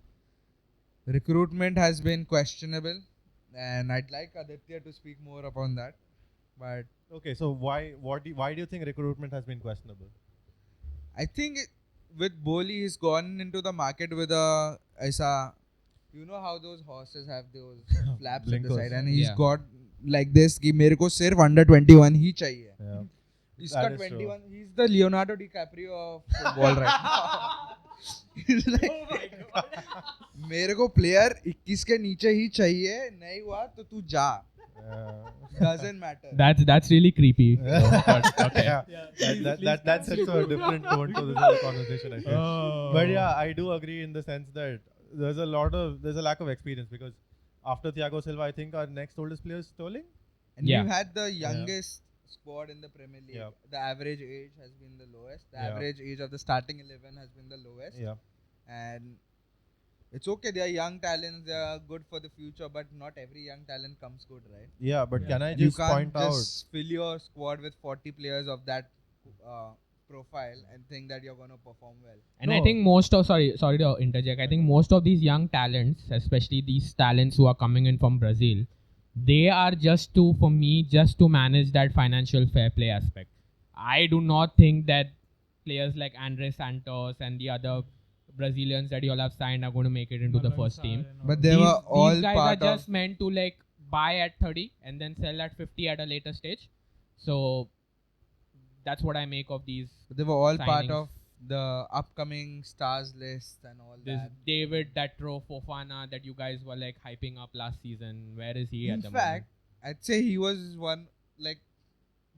Recruitment has been questionable, and I'd like Aditya to speak more upon that. But Okay, so why do you think recruitment has been questionable? I think with Boli, he's gone into the market with a you know how those horses have those flaps at the Blinkers. side, and he's Yeah. got like this कि मेरे को सिर्फ under 21 ही चाहिए. Yeah. इसका That is 21, he's the Leonardo DiCaprio of football right now. He's like, Oh my god. मेरे को player 21 के नीचे ही चाहिए, नहीं हुआ तो तू जा. Doesn't matter. That's really creepy. But, okay. Yeah. Yeah, That sets a different tone to this whole conversation, I feel. Oh. But yeah, I do agree in the sense that there's a lack of experience because after Thiago Silva, I think our next oldest player is Sterling. And Yeah. we've had the youngest squad in the Premier League. Yeah. The average age has been the lowest. The Yeah. average age of the starting 11 has been the lowest. Yeah. And it's okay. They are young talents. They are good for the future. But not every young talent comes good, right? Yeah, but Yeah. can I And you just can't point out? just fill your squad with 40 players of that profile and think that you're going to perform well. And I No. think most of sorry to interject. I think most of these young talents, especially these talents who are coming in from Brazil, they are just to manage that financial fair play aspect. I do not think that players like Andre Santos and the other Brazilians that you all have signed are going to make it into the first team. But they were all these guys part are of. just meant to like buy at 30 and then sell at 50 at a later stage. So that's what I make of these. They were all part signings. of the upcoming stars list and all This that. David Datro Fofana that you guys were like hyping up last season. Where is he at In the fact, I'd say he was one, like,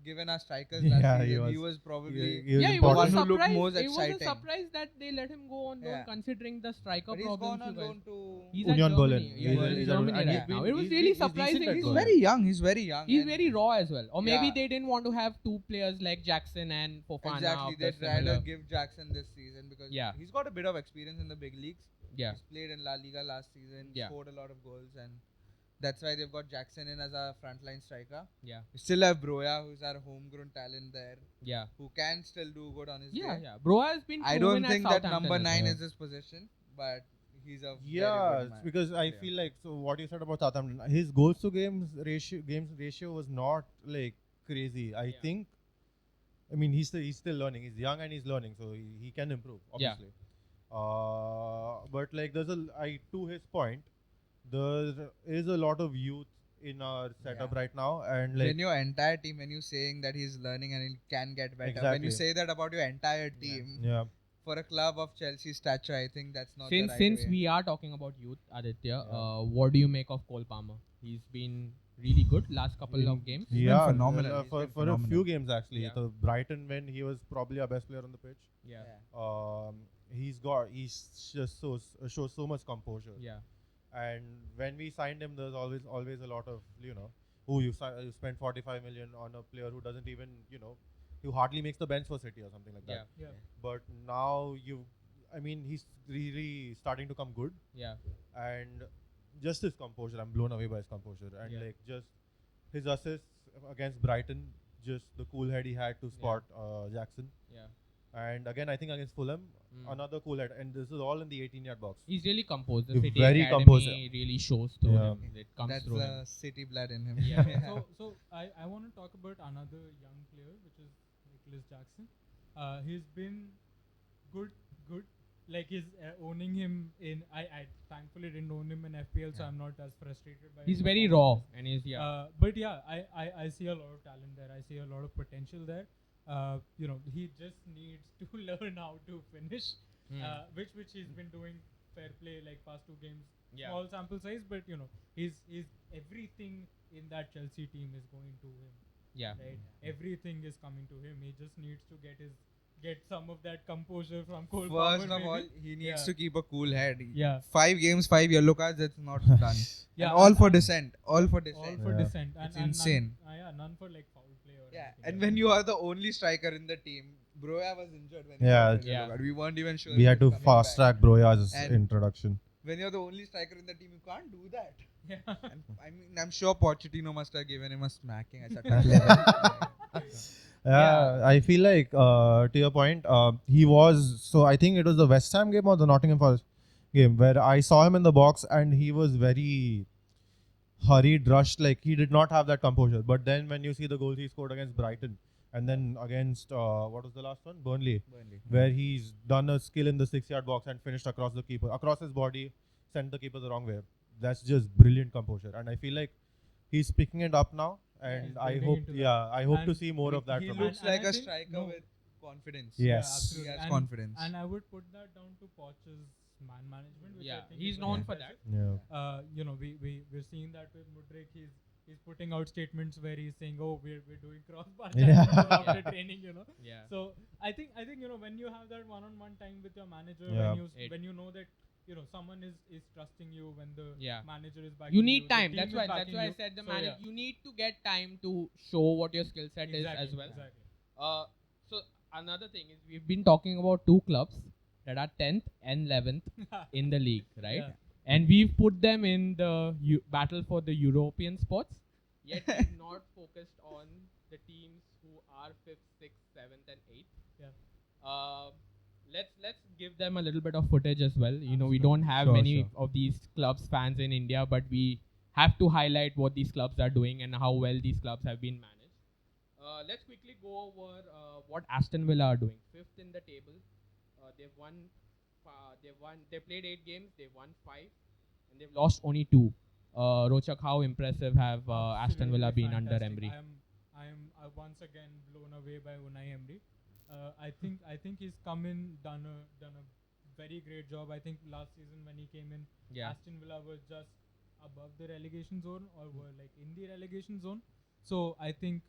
given our strikers last Yeah, season, he he was. was probably. He was yeah, it one was important. a who looked surprise. most It was a exciting. surprise that they let him go on loan, Yeah. considering the striker But he's problems. gone on you guys- loan to. He's Union at Berlin. Germany. He's Yeah, at- he's he's Germany at- right he's now. been- It was he's really decent at surprising. Berlin. He's Berlin. very young. He's very young. He's and very raw as well. Or maybe Yeah. they didn't want to have two players like Jackson and Fofana. Exactly. of the They'd rather similar- give Jackson this season because Yeah. he's got a bit of experience in the big leagues. Yeah. He's played in La Liga last season, Yeah. scored a lot of goals, and that's why they've got Jackson in as a frontline striker. Yeah. We still have Broya, who's our homegrown talent there, Yeah. who can still do good on his Yeah. day. Yeah. Bro has been. I proven don't at think that Southampton number as 9 well. is his position, but he's a Yeah, very good man. because I player. feel like so what you said about Southampton, his goals to games ratio was not like crazy. I Yeah. think. I mean, he's still learning. He's young and he's learning, so he can improve, Yeah. obviously. But like to his point, there is a lot of youth in our setup Yeah. right now, and like when your entire team, when you're saying that he's learning and he can get better, when Exactly. you say that about your entire team, yeah, for a club of Chelsea's stature, I think that's not Since the right since way. we are talking about youth, Aditya, Yeah. what do you make of Cole Palmer? He's been really good last couple of games. He's been yeah, phenomenal. He's for been a phenomenal. few games actually. Yeah. The Brighton when he was probably our best player on the pitch. Yeah. Yeah. He's just shows so much composure. Yeah. And when we signed him, there's always a lot of you spent 45 million on a player who doesn't even who hardly makes the bench for City or something like that. Yeah. Yeah. But now I mean, he's really starting to come good. Yeah. And just his composure, I'm blown away by his composure. And like just his assists against Brighton, just the cool head he had to spot Jackson. Yeah. And again, I think against Fulham, another cool head. And this is all in the 18-yard box. He's really composed. The He's City very Academy composed. really shows through him. It comes That's through him. the city blood in him. Yeah. So I want to talk about another young player, which is Nicholas Jackson. He's been good. Like he's owning him in. I thankfully didn't own him in FPL, so I'm not as frustrated by. He's his very raw, performances. and he's But yeah, I see a lot of talent there. I see a lot of potential there. He just needs to learn how to finish, which he's been doing fair play like past 2 games. Yeah. Small sample size, but he's everything in that Chelsea team is going to him. Yeah. Right, everything is coming to him. He just needs to get some of that composure from Cole Palmer. First of all, he needs to keep a cool head. Yeah. 5 games, 5 yellow cards. That's not done. Yeah, And all for dissent. All for dissent. All for dissent. It's And insane. none for like foul play or Yeah. anything. And when you are the only striker in the team, Broya was injured when he Yeah. got yellow card. We weren't even sure. We he had to was coming fast back. track Broya's And- introduction. When you're the only striker in the team, you can't do that. Yeah. And I mean, I'm sure Pochettino must have given him a smacking at that level. Yeah, I feel like to your point, he was. So I think it was the West Ham game or the Nottingham Forest game where I saw him in the box and he was very hurried, rushed. Like he did not have that composure. But then when you see the goals he scored against Brighton and then against what was the last one, Burnley, where he's done a skill in the 6-yard box and finished across the keeper, across his body, sent the keeper the wrong way. That's just brilliant composure, and I feel like he's picking it up now. And he's I building hope, into that. I hope to And see more of that He from looks him. And like I a think- striker no. with confidence. Yes. Yeah, He absolutely. has And- confidence. And I would put that down to Poch's man management. Which I Yeah, think he's is known very for that. impressive. Yeah. We're seeing that with Mudryk. He's putting out statements where he's saying, "Oh, we're doing crossbar Yeah. challenges after training," Yeah. So I think when you have that one-on-one time with your manager, Yeah. when you know that someone is trusting you, when the Yeah. manager is backing You need the time. team That's is why. backing I you. said the So, manager. yeah. You need to get time to show what your skill set is as well. Exactly. So another thing is we've been talking about 2 clubs that are 10th and 11th in the league, right? Yeah. And we've put them in the battle for the European spots. Yet we've not focused on the teams who are 5th, 6th, 7th, and 8th. Yeah. Let's give them a little bit of footage as well. We don't have many of these clubs fans in India, but we have to highlight what these clubs are doing and how well these clubs have been managed. Let's quickly go over what Aston Villa are doing. 5th in the table. They've won. They played 8 games. They've won 5, and they've lost only 2. Rochak, how impressive have Aston Villa Absolutely been under fantastic. Emery? I am once again blown away by Unai Emery. I think he's come in, done a very great job. I think last season when he came in, Yeah. Aston Villa was just above the relegation zone or were like in the relegation zone. So I think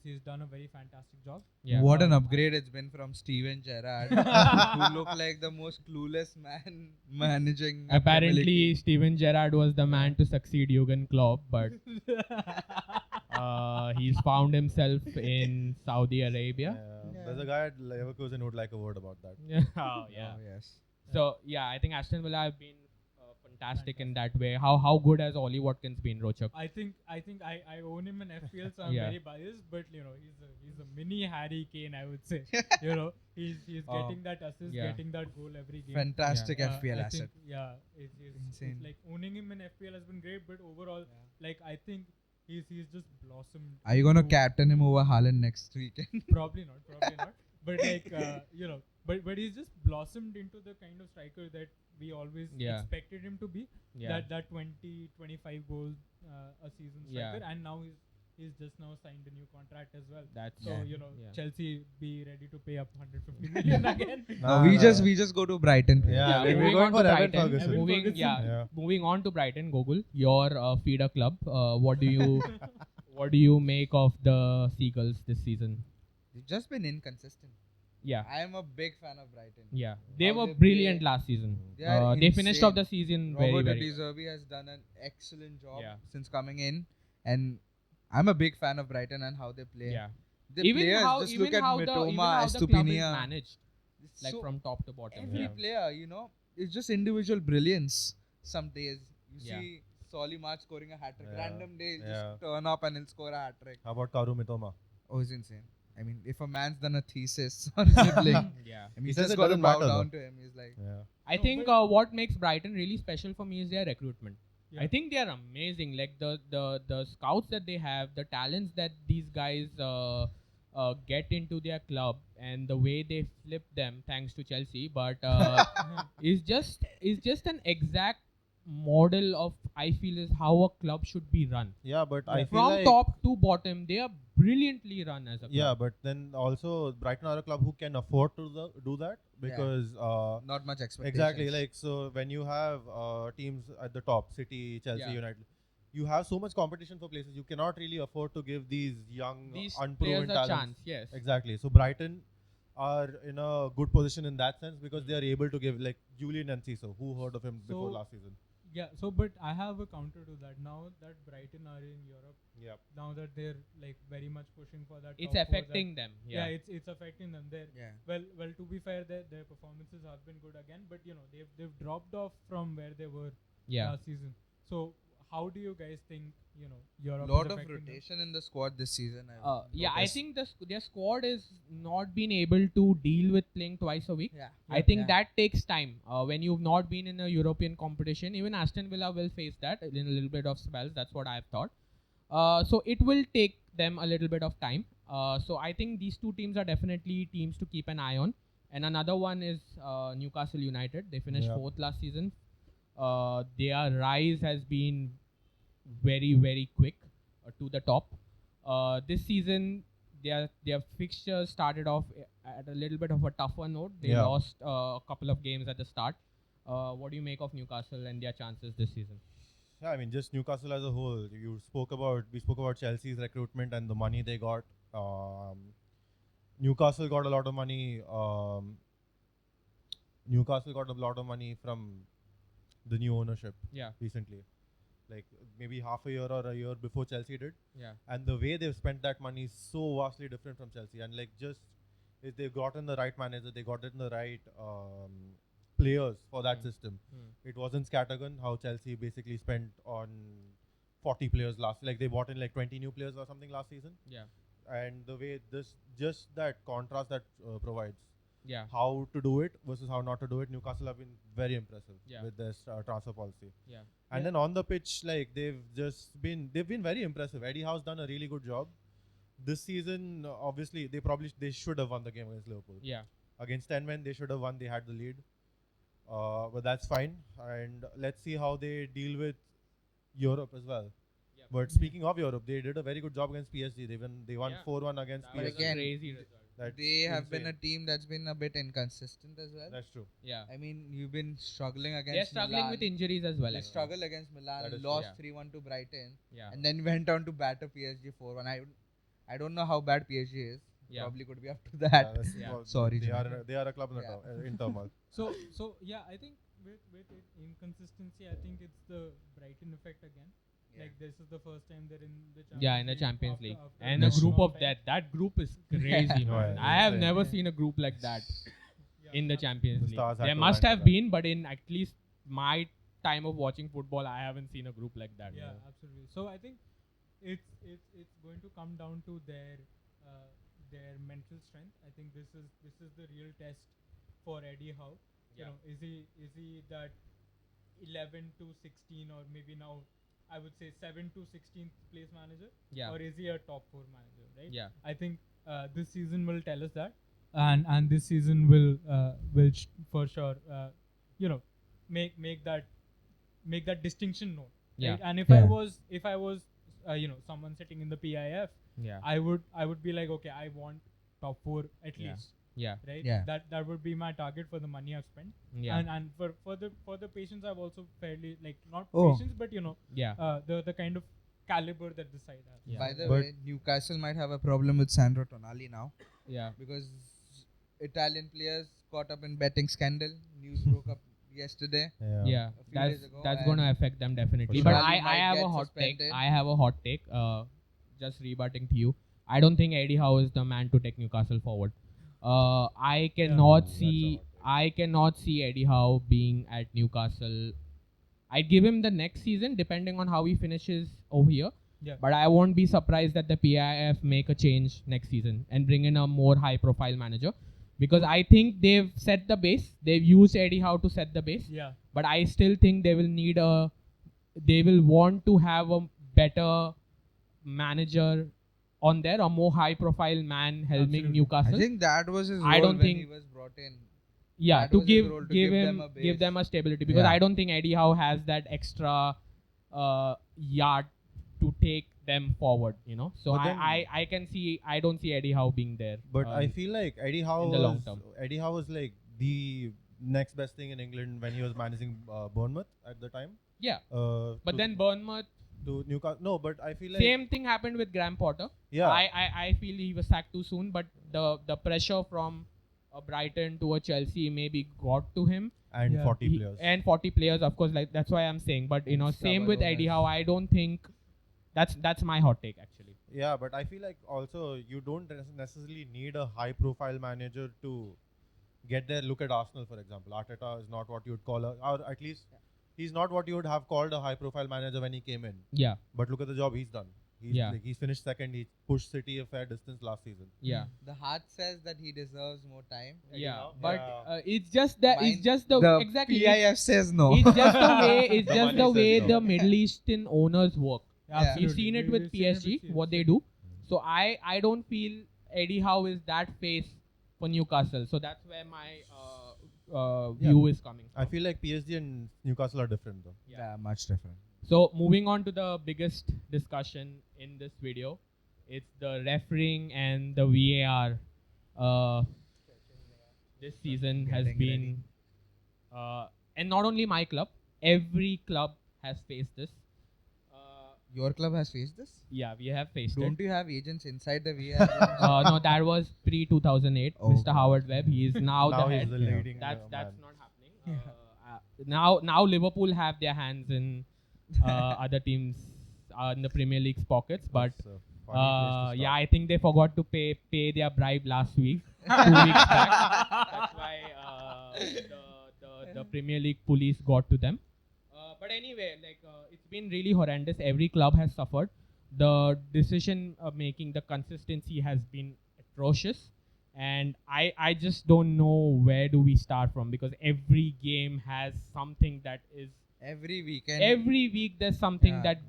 he's done a very fantastic job. Yeah. What an upgrade it's been from Steven Gerrard, who looked like the most clueless man managing. a Premier League Apparently, team. Steven Gerrard was the man to succeed Jurgen Klopp, but he's found himself in Saudi Arabia. There's a guy at Leverkusen who would like a word about that. Oh, yeah. Oh, yes. So, yeah, I think Aston Villa have been fantastic in that way. How good has Ollie Watkins been, Rochak? I think I own him in FPL, so I'm Yeah. very biased. But he's a mini Harry Kane, I would say. He's getting that assist, Yeah. getting that goal every game. Fantastic Yeah. FPL I asset. think, it's Insane. like owning him in FPL has been great, but overall, like I think he's just blossomed. Are you gonna into- captain him over Haaland next weekend? Probably not. But like but he's just blossomed into the kind of striker that we always Yeah. expected him to be. Yeah. That 20-25 goals a season striker, Yeah. and now he's just now signed a new contract as well. That's So yeah. Chelsea be ready to pay up 150 million again. No, we just go to Brighton. Yeah, we're moving going on for to Evan Brighton. Ferguson. Moving, Ferguson. yeah, moving on to Brighton, Gogul, your feeder club. What do you make of the Seagulls this season? They've just been inconsistent. Yeah, I am a big fan of Brighton. yeah, they How were they brilliant play. last season. They are They finished insane. off the season Robert very De well. Zerbi has done an excellent job Yeah. since coming in, and I'm a big fan of Brighton and how they play. Yeah, The even players, how just even look at how the Mitoma, even how the club is Estupiñán. managed. It's like so from top to bottom. every Yeah. player, it's just individual brilliance. Some days you Yeah. see Solly March scoring a hat trick. Yeah. Random day he'll Yeah. just turn up and he'll score a hat trick. How about Karu Mitoma? Oh, it's insane. I mean, if a man's done a thesis on dribbling, Yeah. I mean, He you says just it got to doesn't bow matter, down though. to him. He's like, Yeah. I No, think but- what makes Brighton really special for me is their recruitment. Yeah. I think they are amazing. Like the scouts that they have, the talents that these guys get into their club, and the way they flip them, thanks to Chelsea. But is just an exact model of, I feel, is how a club should be run. Yeah, but I Yeah. feel From like top to bottom, they are brilliantly run as a club. yeah, but then also Brighton are a club who can afford to do that because not much expectations. exactly, like, so when you have teams at the top, City, Chelsea, Yeah. United, you have so much competition for places. You cannot really afford to give these young, These unproven players a talents. chance. Yes. Exactly. So Brighton are in a good position in that sense because they are able to give, like, Julian Enciso. Who heard of him before So- last season? Yeah, so but I have a counter to that. Now that Brighton are in Europe, Yeah. now that they're like very much pushing for that, It's top four, affecting them. yeah, Yeah. it's affecting them. They're Yeah. well. To be fair, their performances have been good again, but they've dropped off from where they were Yeah. last season. So how do you guys think Europe? Lot is of affecting them? rotation in the squad this season. Yeah, I think their squad is not been able to deal with playing twice a week. Yeah. I think that takes time. When you've not been in a European competition, even Aston Villa will face that in a little bit of spells. That's what I've thought. So it will take them a little bit of time. So I think these two teams are definitely teams to keep an eye on. And another one is Newcastle United. They finished Yeah. fourth last season. Their rise has been very, very quick to the top. This season, their fixtures started off at a little bit of a tougher note. They Yeah. lost a couple of games at the start. What do you make of Newcastle and their chances this season? Yeah, I mean, just Newcastle as a whole. We spoke about Chelsea's recruitment and the money they got. Newcastle got a lot of money. Newcastle got a lot of money from the new ownership Yeah, recently, like maybe half a year or a year before Chelsea did. yeah, And the way they've spent that money is so vastly different from Chelsea. And like, just if they've gotten the right manager, they got in the right players for that system. It wasn't scattergun how Chelsea basically spent on 40 players like they bought in like 20 new players or something last season. yeah, And the way just that contrast that provides yeah, how to do it versus how not to do it. Newcastle have been very impressive Yeah. with this transfer policy. yeah, And Yeah. then on the pitch, like they've been very impressive. Eddie Howe's done a really good job this season. Obviously, they should have won the game against Liverpool. yeah, Against 10 men, they should have won. They had the lead, but that's fine. And let's see how they deal with Europe as well. Yeah. But speaking of Europe, they did a very good job against PSG. They won Yeah. 4-1 against That was PSG. a again, crazy result. That's They have been a insane. team that's been a bit inconsistent as well. That's true. Yeah, I mean, you've been struggling against they're struggling Milan. with injuries as well. They actually. struggled against Milan, That is true. lost Yeah. 3-1 to Brighton, Yeah, and then went on to batter PSG 4-1. I don't know how bad PSG is. Yeah. Probably could be up to that. that's- Yeah. well, Sorry, they Jimmy. are a club in, the Yeah. in turmoil. So yeah, I think with inconsistency, I think it's the Brighton effect again. Yeah. Like this is the first time they're in the Champions yeah, in the League Champions after- League, after and a That's group long of time. that group is crazy, No, man. yeah, I have insane. never Yeah. seen a group like that Yeah, in the Champions The League. stars had There to must line have for that. been, but in at least my time of watching football, I haven't seen a group like that. Yeah, absolutely. So I think it's going to come down to their mental strength. I think this is the real test for Eddie Howe. Yeah. Is he that 11 to 16, or maybe now I would say 7 to 16th place manager, Yeah, or is he a top 4 manager, right? yeah, I think this season will tell us that, and this season will for sure make that distinction known. yeah, Right? And if Yeah. I was someone sitting in the PIF, yeah, I would be like, okay, I want top 4 at Yeah. least, yeah, right? Yeah. That would be my target for the money I've spent. yeah, And for the patients, I've also fairly not Oh. patients, but yeah, the kind of caliber that the side has. Yeah. By the But- way, Newcastle might have a problem with Sandro Tonali now yeah, because Italian players caught up in betting scandal. News broke up yesterday. yeah. A few days ago, That's going to and affect them definitely. For But sure. I Might have a get hot take. suspended. I have a hot take. Just rebutting to you. I don't think Eddie Howe is the man to take Newcastle forward. I Yeah, cannot that's a see. hot take. I cannot see Eddie Howe being at Newcastle. I'd give him the next season, depending on how he finishes over here. Yeah. But I won't be surprised that the PIF make a change next season and bring in a more high-profile manager, because I think they've set the base. They've used Eddie Howe to set the base. Yeah. But I still think they will need a. They will want to have a better manager on there, a more high-profile man helming Absolutely. Newcastle. I think that was his I role don't when think- he was brought in. Yeah, that to was his give role, to give give him them a give base. them a stability, because Yeah. I don't think Eddie Howe has that extra yard to take them forward. So But then- I can see, I don't see Eddie Howe being there. But I feel like Eddie Howe in the long was term. Eddie Howe was like the next best thing in England when he was managing Bournemouth at the time. yeah. But to- then Bournemouth, to Newcastle. No, but I feel like same thing happened with Graham Potter. yeah. I feel he was sacked too soon, but the pressure from Brighton to a Chelsea maybe got to him. and Yeah. 40 players. And 40 players, of course, like that's why I'm saying. But And same with Eddie Howe. I don't think that's my hot take actually. Yeah, but I feel like also you don't necessarily need a high-profile manager to get there. Look at Arsenal, for example. Arteta is not what you would call or at least he's not what you would have called a high-profile manager when he came in. Yeah, But look at the job he's done. He's finished second. He pushed City a fair distance last season. yeah. The heart says that he deserves more time. Yeah, Howe? but Yeah. it's just that it's Mine- just the exactly. PIF says no. It's just the way. It's The just money the way says no. the Middle Eastern owners work. Yeah. We've seen it with PSG, what they do. So I don't feel Eddie Howe is that face for Newcastle. So that's where my view is coming from. I feel like PSG and Newcastle are different though. Yeah, much different. So moving on to the biggest discussion in this video, it's the refereeing and the VAR. This season has Getting been, and not only my club, every club has faced this. Your club has faced this? Yeah, we have faced Don't it. you have agents inside the VR? No, that was pre 2008. Oh, Mr. God. Howard Webb, he is now the he's head. the leading. That's man. not happening. Now Liverpool have their hands in other teams in the Premier League's pockets, but That's a funny place to yeah, start. I think they forgot to pay their bribe last week, 2 weeks back. That's why the Premier League police got to them. But anyway, it's been really horrendous. Every club has suffered. The decision making, the consistency has been atrocious. And I just don't know where do we start from, because every game has something that is Every weekend. every week there's something Yeah. that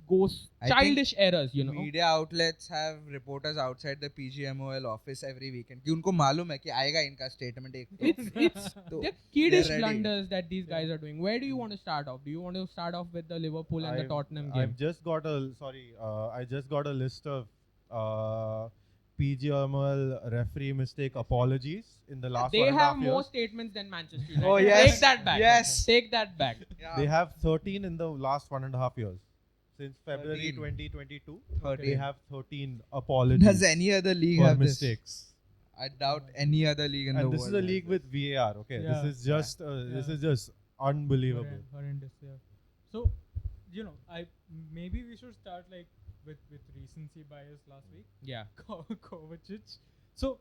goes I think childish errors, Media outlets have reporters outside the PGMOL office every weekend. कि उनको मालूम है कि आएगा इनका statement एक. It's तो the kiddish ready. blunders that these guys are doing. Where do you want to start off? Do you want to start off with the Liverpool and the Tottenham game? I've just got I just got a list of PGML referee mistake apologies in the last They 1.5 have more years. statements than Manchester United. Oh, yes. Take that back. Yes. Take that back. Yeah. They have 13 in the last 1.5 years. Since February 13. 2022, 13. they have 13 apologies Does any other league for have this? mistakes. I doubt any other league in the And world. this is a has league this. with VAR. Okay, Yeah. this is just this Yeah. is just unbelievable. Horrendous, yeah. So, maybe we should start with recency bias last week. Yeah. Kovacic. So,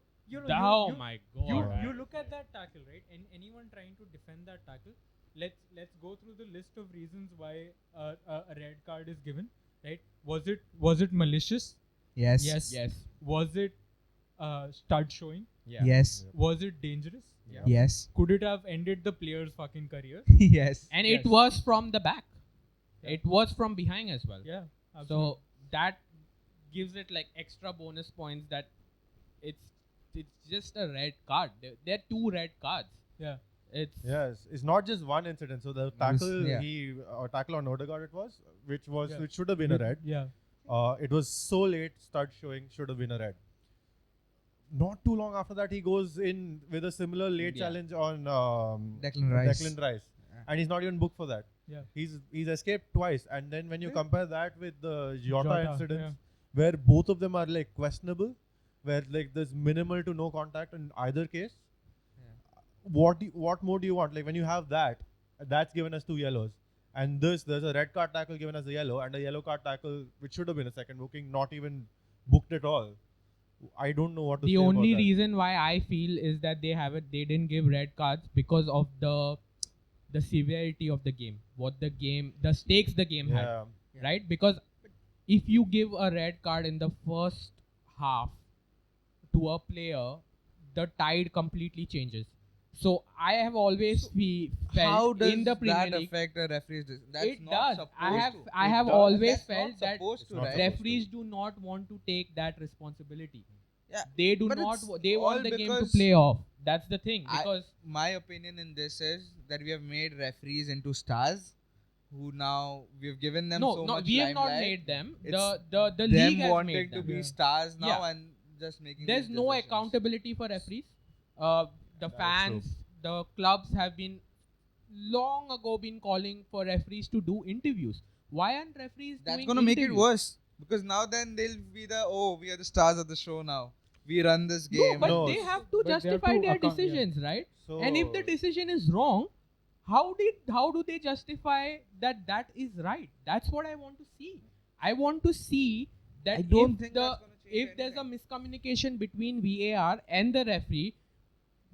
Oh you, my you, god. you look at that tackle, right? And anyone trying to defend that tackle, let's go through the list of reasons why a red card is given, right? Was it malicious? Yes. Yes. Was it stud showing? Yeah. Yes. Was it dangerous? Yeah. Yes. Could it have ended the player's fucking career? Yes. And Yes. it was from the back. Yeah. It was from behind as well. Yeah. Absolutely. So that gives it like extra bonus points that it's just a red card. There are 2 red cards. yeah. It's Yes, it's not just one incident. So the tackle yeah. tackle on Odegaard which Yeah. should have been a red. Yeah. It was so late. Stud showing should have been a red. Not too long after that, he goes in with a similar late Yeah. challenge on Declan Rice. Declan Rice, Yeah. and he's not even booked for that. Yeah. He's escaped twice, and then when you Yeah. compare that with the Jota incidents, yeah. where both of them are like questionable, where like there's minimal to no contact in either case. What more do you want? Like when you have that's given us 2 yellows, and there's a red card tackle given as a yellow, and a yellow card tackle which should have been a second booking, not even booked at all. I don't know what to The say about only that. reason why I feel is that they didn't give red cards because of the severity of the game, the stakes the game had, Yeah. right? Because if you give a red card in the first half to a player, the tide completely changes. So I have always How felt does in the Premier that League, affect a referee's decision? That's it not does. supposed to. I have It does. always That's felt not that supposed to, It's not right? supposed referees do not want to take that responsibility. Yeah, They do but not. it's They all want the game to because play off. That's the thing. I- Because my opinion in this is that we have made referees into stars who now we've given them so much we have not limelight. made them. It's The them league has wanting made to them. be Yeah. stars now Yeah. and just making There's these no decisions. accountability for referees. The That is fans, the clubs have been long ago been calling for referees to do interviews. Why aren't referees That's doing gonna make it interviews? worse because now then they'll be we are the stars of the show now. We run this No, game. but No, they have to but they have justify to their account- yeah. decisions, right? So And if the decision is wrong, how do they justify that is right? That's what I want to see. I want to see that I don't if think that's gonna change if there's a anything. miscommunication between VAR and the referee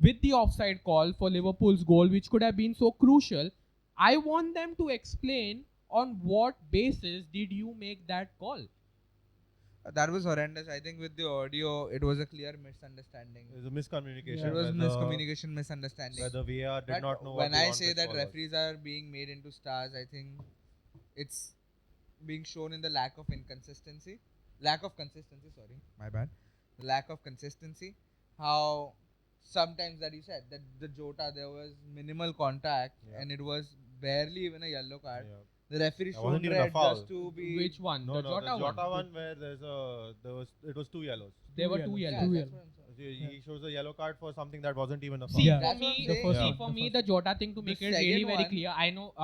with the offside call for Liverpool's goal, which could have been so crucial, I want them to explain on what basis did you make that call. That was horrendous. I think with the audio, it was a clear misunderstanding. there's a miscommunication. Yeah. It was where miscommunication, misunderstanding. Where the VAR did But not know when what the I say on-pitch that call was. referees are being made into stars, I think it's being shown in the lack of consistency. Sorry, my bad. The lack of consistency. How sometimes that you said that the Jota there was minimal contact Yeah. and it was barely even a yellow card. Yeah. The referee That wasn't showed even a red foul. just to be. Which one? No, the no, Jota the Jota one. one where it was 2 yellows. There were two Yeah, Yeah, yellows. that's what I'm saying. He shows a yellow card for something that wasn't even a foul. See, Yeah. for That's what me, I'm The saying. first see, one, for the me, first the Jota thing to The make it really second very one- clear.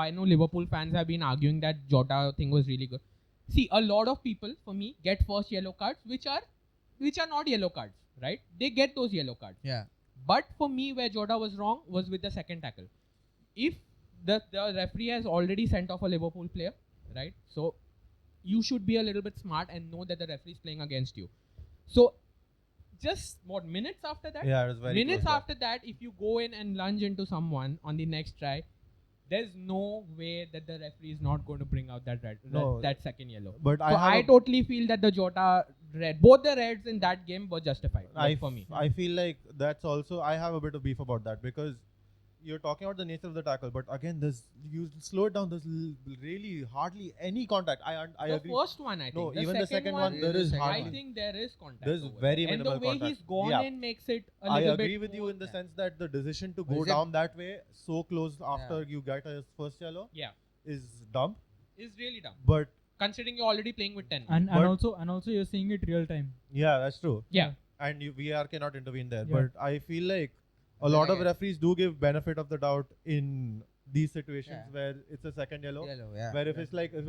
I know Liverpool fans have been arguing that Jota thing was really good. See, a lot of people, for me, get first yellow cards, which are not yellow cards, right? They get those yellow cards. Yeah. But for me, where Jota was wrong was with the second tackle. If the referee has already sent off a Liverpool player, right? So you should be a little bit smart and know that the referee is playing against you. So just minutes after that? Yeah, it was very Minutes close after that, if you go in and lunge into someone on the next try, there's no way that the referee is not going to bring out that No. that second yellow. But So I I totally feel that the Jota red, both the reds in that game were justified for me. I feel like that's also I have a bit of beef about that because you're talking about the nature of the tackle, but again, you slow it down. There's really hardly any contact. I The agree. first one, I think. No, the even the second one, there is I I hardly. think there is contact. There's over very there. minimal And the way contact. he's gone Yeah. in makes it a I little agree bit with you more- in the sense that the decision to Is go it- down that way so close after Yeah. you get a first yellow Yeah, is dumb. is really dumb. But Considering you're already playing with 10. And But- also you're seeing it real time. yeah, that's true. Yeah. And VR cannot intervene there. Yeah. But I feel like a Then lot of again- referees do give benefit of the doubt in these situations Yeah. where it's a second yellow. Yellow, yeah. Where if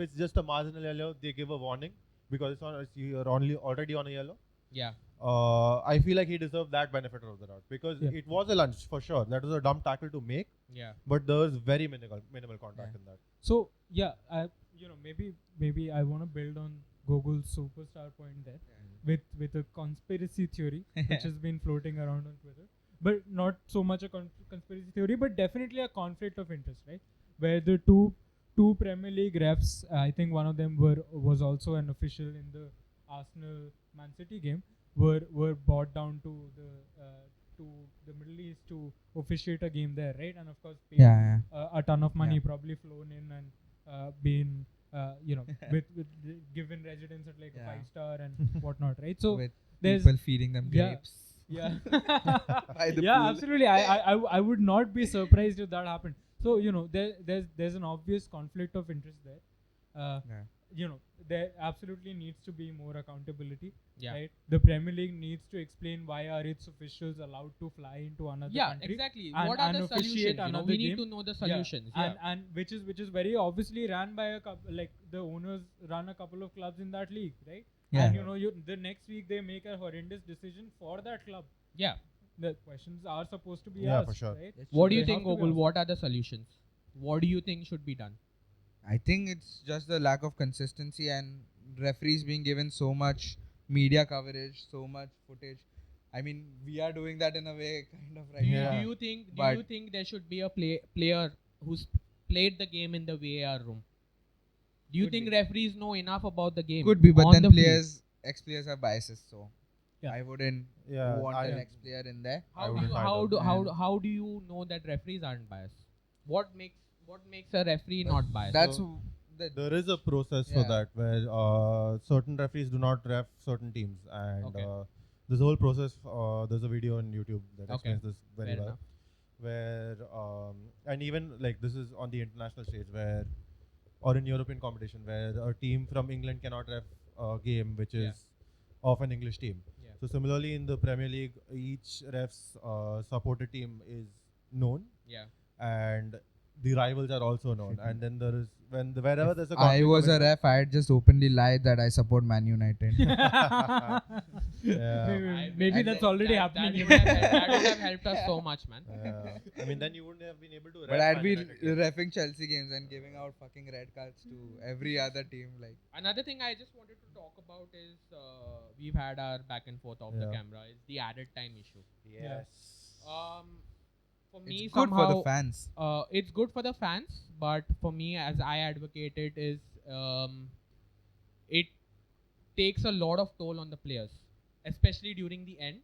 it's just a marginal yellow, they give a warning because you're already on a yellow. Yeah. I feel like he deserved that benefit of the doubt because Yeah. it was a lunge for sure. That was a dumb tackle to make, Yeah. but there was very minimal contact Yeah. in that. So yeah, maybe I want to build on Gogol's superstar point there with a conspiracy theory which has been floating around on Twitter, but not so much a conspiracy theory, but definitely a conflict of interest, right? Where the two Premier League refs, I think one of them was also an official in the Arsenal Man City game, were brought down to the Middle East to officiate a game there, right? And of course, paid a ton of money, Yeah. probably flown in and been with given residence at like a Yeah. 5-star and whatnot, right? So with there's people feeding them yeah. grapes. yeah, By the yeah, pool. absolutely. I would not be surprised if that happened. So there's an obvious conflict of interest there. Yeah. There absolutely needs to be more accountability. Yeah. Right. The Premier League needs to explain why are its officials allowed to fly into another Yeah, country. exactly. and- What are and the officiate solutions? another We need game. to know the solutions. Yeah. And which is very obviously ran by a couple, like the owners run a couple of clubs in that league, right? Yeah. And the next week they make a horrendous decision for that club. Yeah. The questions are supposed to be Yeah, asked, for sure. right? What do you They think, have to be Gogol? asked. What are the solutions? What do you think should be done? I think it's just the lack of consistency and referees being given so much media coverage, so much footage. I mean, we are doing that in a way, kind of right Do now. you think? Do But you think there should be a player who's played the game in the VAR room? Do you Could think be. referees know enough about the game? Could be, but on then the field? players, ex-players have biases, so Yeah. I wouldn't Yeah, want an I- ex-player in there. How do wouldn't you, either. how do you know that referees aren't biased? What makes a referee But not biased? That's So, the There is a process for Yeah. that where certain referees do not ref certain teams, and Okay. there's a whole process. There's a video on YouTube that Okay. explains this very Fair well. enough. Where and even like this is on the international stage where, or in European competition where a team from England cannot ref a game which Yeah. is of an English team. Yeah. So similarly in the Premier League, each ref's supported team is known, Yeah. and the rivals are also known. And then there is wherever there's a I conflict was of a interest- ref, I had just openly lied that I support Man United. Yeah. Maybe And that's then already That happening. would have helped us so much, man. I mean, then you wouldn't have been able to. But ref I'd Man be United games. refing Chelsea games and giving out fucking red cards to every other team. Like, Another thing I just wanted to talk about is we've had our back and forth off the Yeah. camera. Is the added time issue. Yes. For me, it's good for somehow, the fans. it's good for the fans, but for me, as I advocate it, is it takes a lot of toll on the players, especially during the end.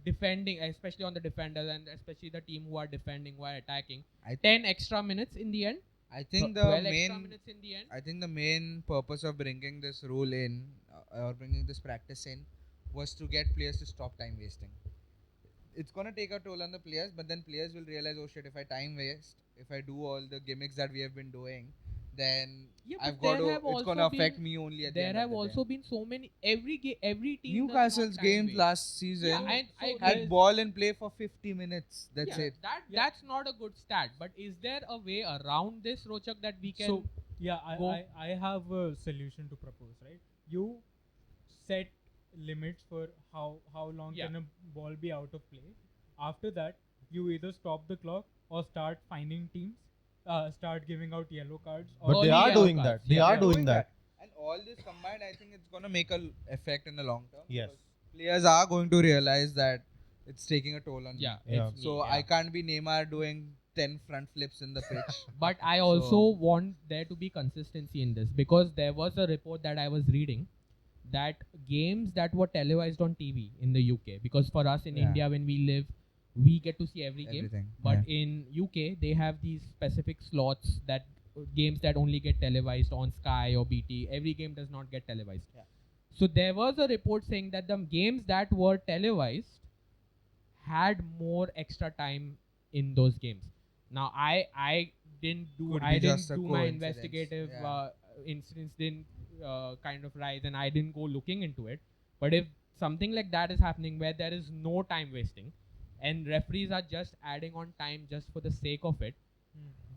Defending, especially on the defenders and especially the team who are defending, who are attacking. 10 extra minutes in the end. I think the 12 extra main minutes in the end. I think the main purpose of bringing this rule in or bringing this practice in was to get players to stop time wasting. It's gonna take a toll on the players, but then players will realize, oh shit, if I time waste, if I do all the gimmicks that we have been doing, then Yeah, I've but got there to. have It's gonna also affect been- me only at the There end have of the also day. been so many every team does Newcastle's not games time last season waste. Yeah, and I had agree. ball in play for 50 minutes. That's Yeah, it. That's not a good stat. But is there a way around this, Rochak, that we can? So yeah, go- I have a solution to propose. Right, you set limits for how long Yeah. can a ball be out of play. After that, you either stop the clock or start finding teams, start giving out yellow cards. But Only they are yellow doing cards. that. They Yeah, are yeah. doing that. And all this combined, I think it's gonna make a effect in the long term. Yes. because Players are going to realize that it's taking a toll on Yeah, me. Yeah. it's me, So yeah. I can't be Neymar doing 10 front flips in the pitch. But I also want there to be consistency in this, because there was a report that I was reading that games that were televised on TV in the UK, because for us in Yeah. India when we live, we get to see every game. Everything. But in UK, they have these specific slots that games that only get televised on Sky or BT. Every game does not get televised. Yeah. So there was a report saying that the games that were televised had more extra time in those games. Now I didn't do Could I be didn't just a do my coincidence. investigative Yeah. incidents didn't kind of rise, and I didn't go looking into it. But if something like that is happening where there is no time wasting and referees are just adding on time just for the sake of it,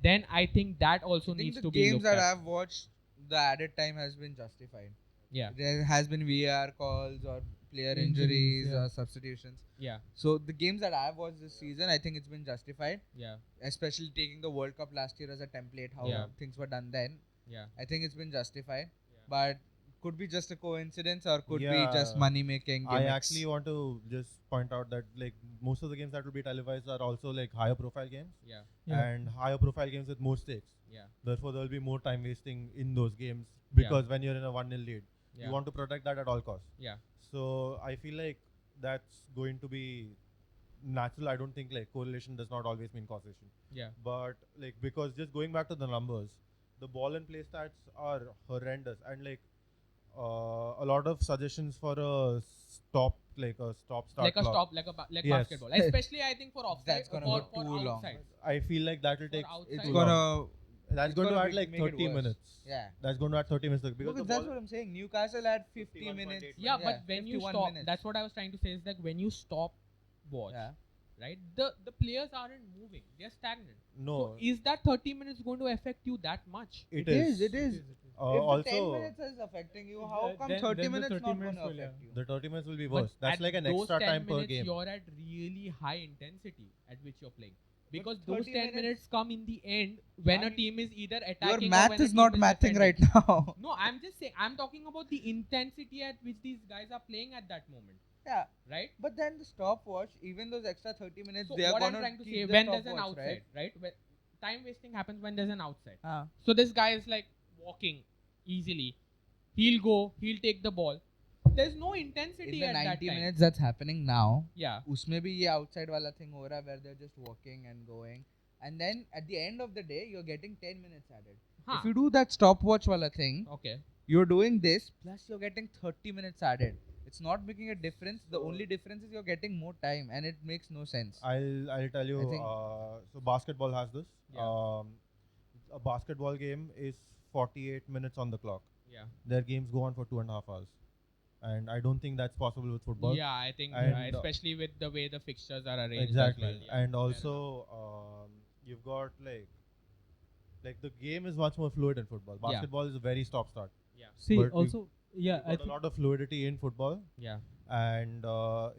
then I think that also I think needs the to be games looked that at. I've watched, the added time has been justified. Yeah, There has been VAR calls or player Injuries, injuries yeah. or substitutions. yeah, So the games that I've watched this season, I think it's been justified. yeah, Especially taking the World Cup last year as a template, how Yeah. things were done then. yeah. I think it's been justified. Yeah. But could be just a coincidence or could be Yeah. just money making. I actually want to just point out that like most of the games that will be televised are also like higher profile games Yeah, Yeah. and higher profile games with more stakes. yeah, Therefore, there will be more time wasting in those games Yeah. because when you're in a 1-0 lead, yeah, you want to protect that at all costs. yeah, So I feel like that's going to be natural. I don't think like correlation does not always mean causation. yeah, But like because just going back to the numbers, the ball and play stats are horrendous, and like a lot of suggestions for a stop, like a start like a clock. stop, like Yes. basketball, especially I think for offside, That's gonna for, be for too long. outside. I feel like that will For take outside. it's too gonna. long. That's it's going to gonna add like make it 30 worse. minutes. Yeah. That's going to add 30 minutes because the Because that's ball, what I'm saying. Newcastle had 50 51.8 minutes. Yeah, but when you 51 stop, minutes. that's what I was trying to say, is that when you stop watch, Yeah. right, the players aren't moving, they're stagnant. no, So is that 30 minutes going to affect you that much? it It is. It is. If the 10 also, minutes is affecting you, how Then- come then 30 the minutes 30 not minutes going to will, affect you? the 30 minutes will be But worse. That's at like an those extra 10 time per minutes game. You're at really high intensity at which you're playing, Because But those 30 10 minutes minutes come in the end when a And team is either your attacking or math when a is team not is mathing defending. right now. No, I'm just saying, I'm talking about the intensity at which these guys are playing at that moment, Yeah. right? But then the stopwatch, even those extra 30 minutes, So they are what I'm gonna trying to keep say, the when there's an stopwatch, outside, right? When time wasting happens when there's an outside. right? So this guy is like walking easily. He'll go, he'll take the ball. There's no intensity In the at that 90 time. minutes that's happening now, Yeah. उसमें भी ये outside वाला thing हो रहा है where they're just walking and going. And then at the end of the day, you're getting 10 minutes added. Huh. If you do that stopwatch wala thing, Okay. you're doing this plus you're getting 30 minutes added. It's not making a difference. The only difference is you're getting more time, and it makes no sense. I'll tell you. I think- So basketball has this. Yeah. A basketball game is 48 minutes on the clock. Yeah. Their games go on for 2.5 hours, and I don't think that's possible with football. Yeah, I think And, especially with the way the fixtures are arranged. Exactly. As well. Yeah, And fair also, you've got like the game is much more fluid in football. Yeah. Basketball is a very stop-start. enough. See, But also, yeah, You've I got a think lot of fluidity in football, Yeah. and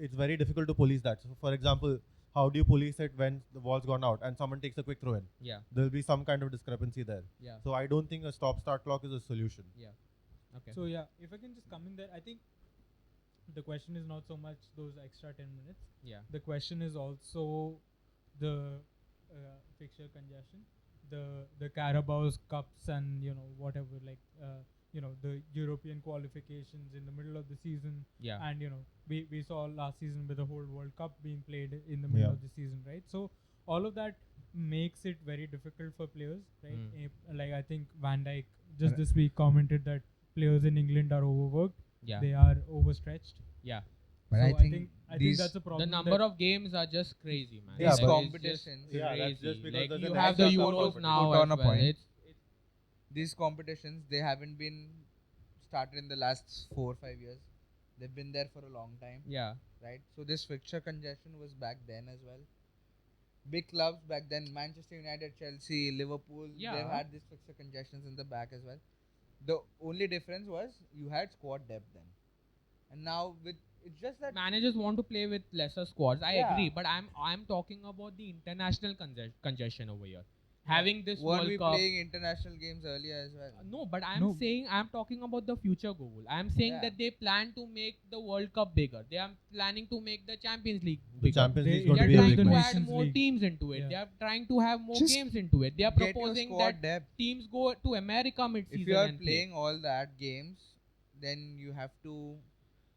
it's very difficult to police that. So, for example, how do you police it when the ball's gone out and someone takes a quick throw in? Yeah. There'll be some kind of discrepancy there. Yeah. So I don't think a stop-start clock is a solution. Yeah. Okay. so. Yeah, if I can just come in there, I think the question is not so much those extra 10 minutes. Yeah. The question is also the fixture congestion, the Carabao's cups, and whatever, like the European qualifications in the middle of the season, Yeah. and we saw last season with the whole World Cup being played in the middle Yeah. of the season, right? So all of that makes it very difficult for players, right? Like I think Van Dijk just this week commented that players in England are overworked, Yeah. they are overstretched. Yeah. But So I think I think these- that's a The problem. number of games are just crazy, man. These Like, it's just competitions- Yeah, that's crazy. just because Like there's you an have the extra Euros competition. now Put as on a well. point. It's these competitions, they haven't been started in the last 4 or 5 years. They've been there for a long time, yeah. right? So this fixture congestion was back then as well. Big clubs back then, Manchester United, Chelsea, Liverpool, Yeah. they've had these fixture congestions in the back as well. The only difference was you had squad depth then. And now with it's just that Managers want to play with lesser squads. I Yeah. agree, but I'm talking about the international congestion over here. Having this weren't World we Cup. playing international games earlier as well? No, but I'm No. saying I'm talking about the future goal. I'm saying Yeah. that they plan to make the World Cup bigger. They are planning to make the Champions League The bigger. Champions They- League is They going are to be a trying big to match. add Nations more League. teams into it. Yeah. They are trying to have more Just games into it. They are Get your proposing squad that depth. teams go to America mid-season. If you are and playing all that games, then you have to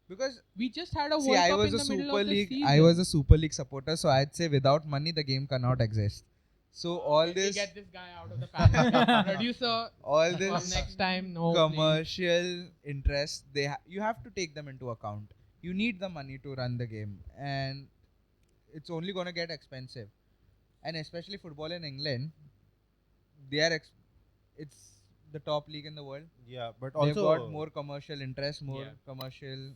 because We just had a World see, I Cup was in a the middle Super of the League. season. I was a Super League supporter, so I'd say without money, the game cannot exist. So all Let me this, get this guy out of the panel. Producer, all from this next time, no. please. commercial interest, you have to take them into account. You need the money to run the game, and it's only gonna get expensive. And especially football in England, they are it's the top league in the world. Yeah, but They've also got more commercial interest, more Yeah. commercial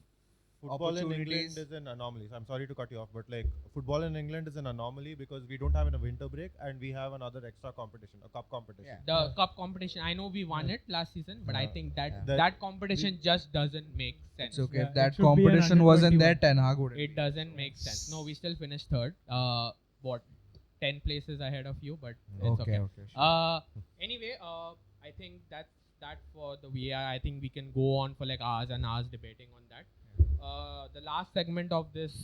football in England opportunities. is an anomaly. So I'm sorry to cut you off, but like football in England is an anomaly because we don't have a winter break and we have another extra competition, a cup competition. Yeah. The cup competition. I know we won it last season, but I Yeah. think that Yeah. that competition just doesn't make sense. It's okay. Yeah, If it that should be an competition under wasn't 21. there, Ten Hag would. It doesn't make sense. No, we still finished third. What? 10 places ahead of you, but it's okay. Okay. Sure. Anyway, I think that's that for the VAR. I think we can go on for like hours and hours debating on that. The last segment of this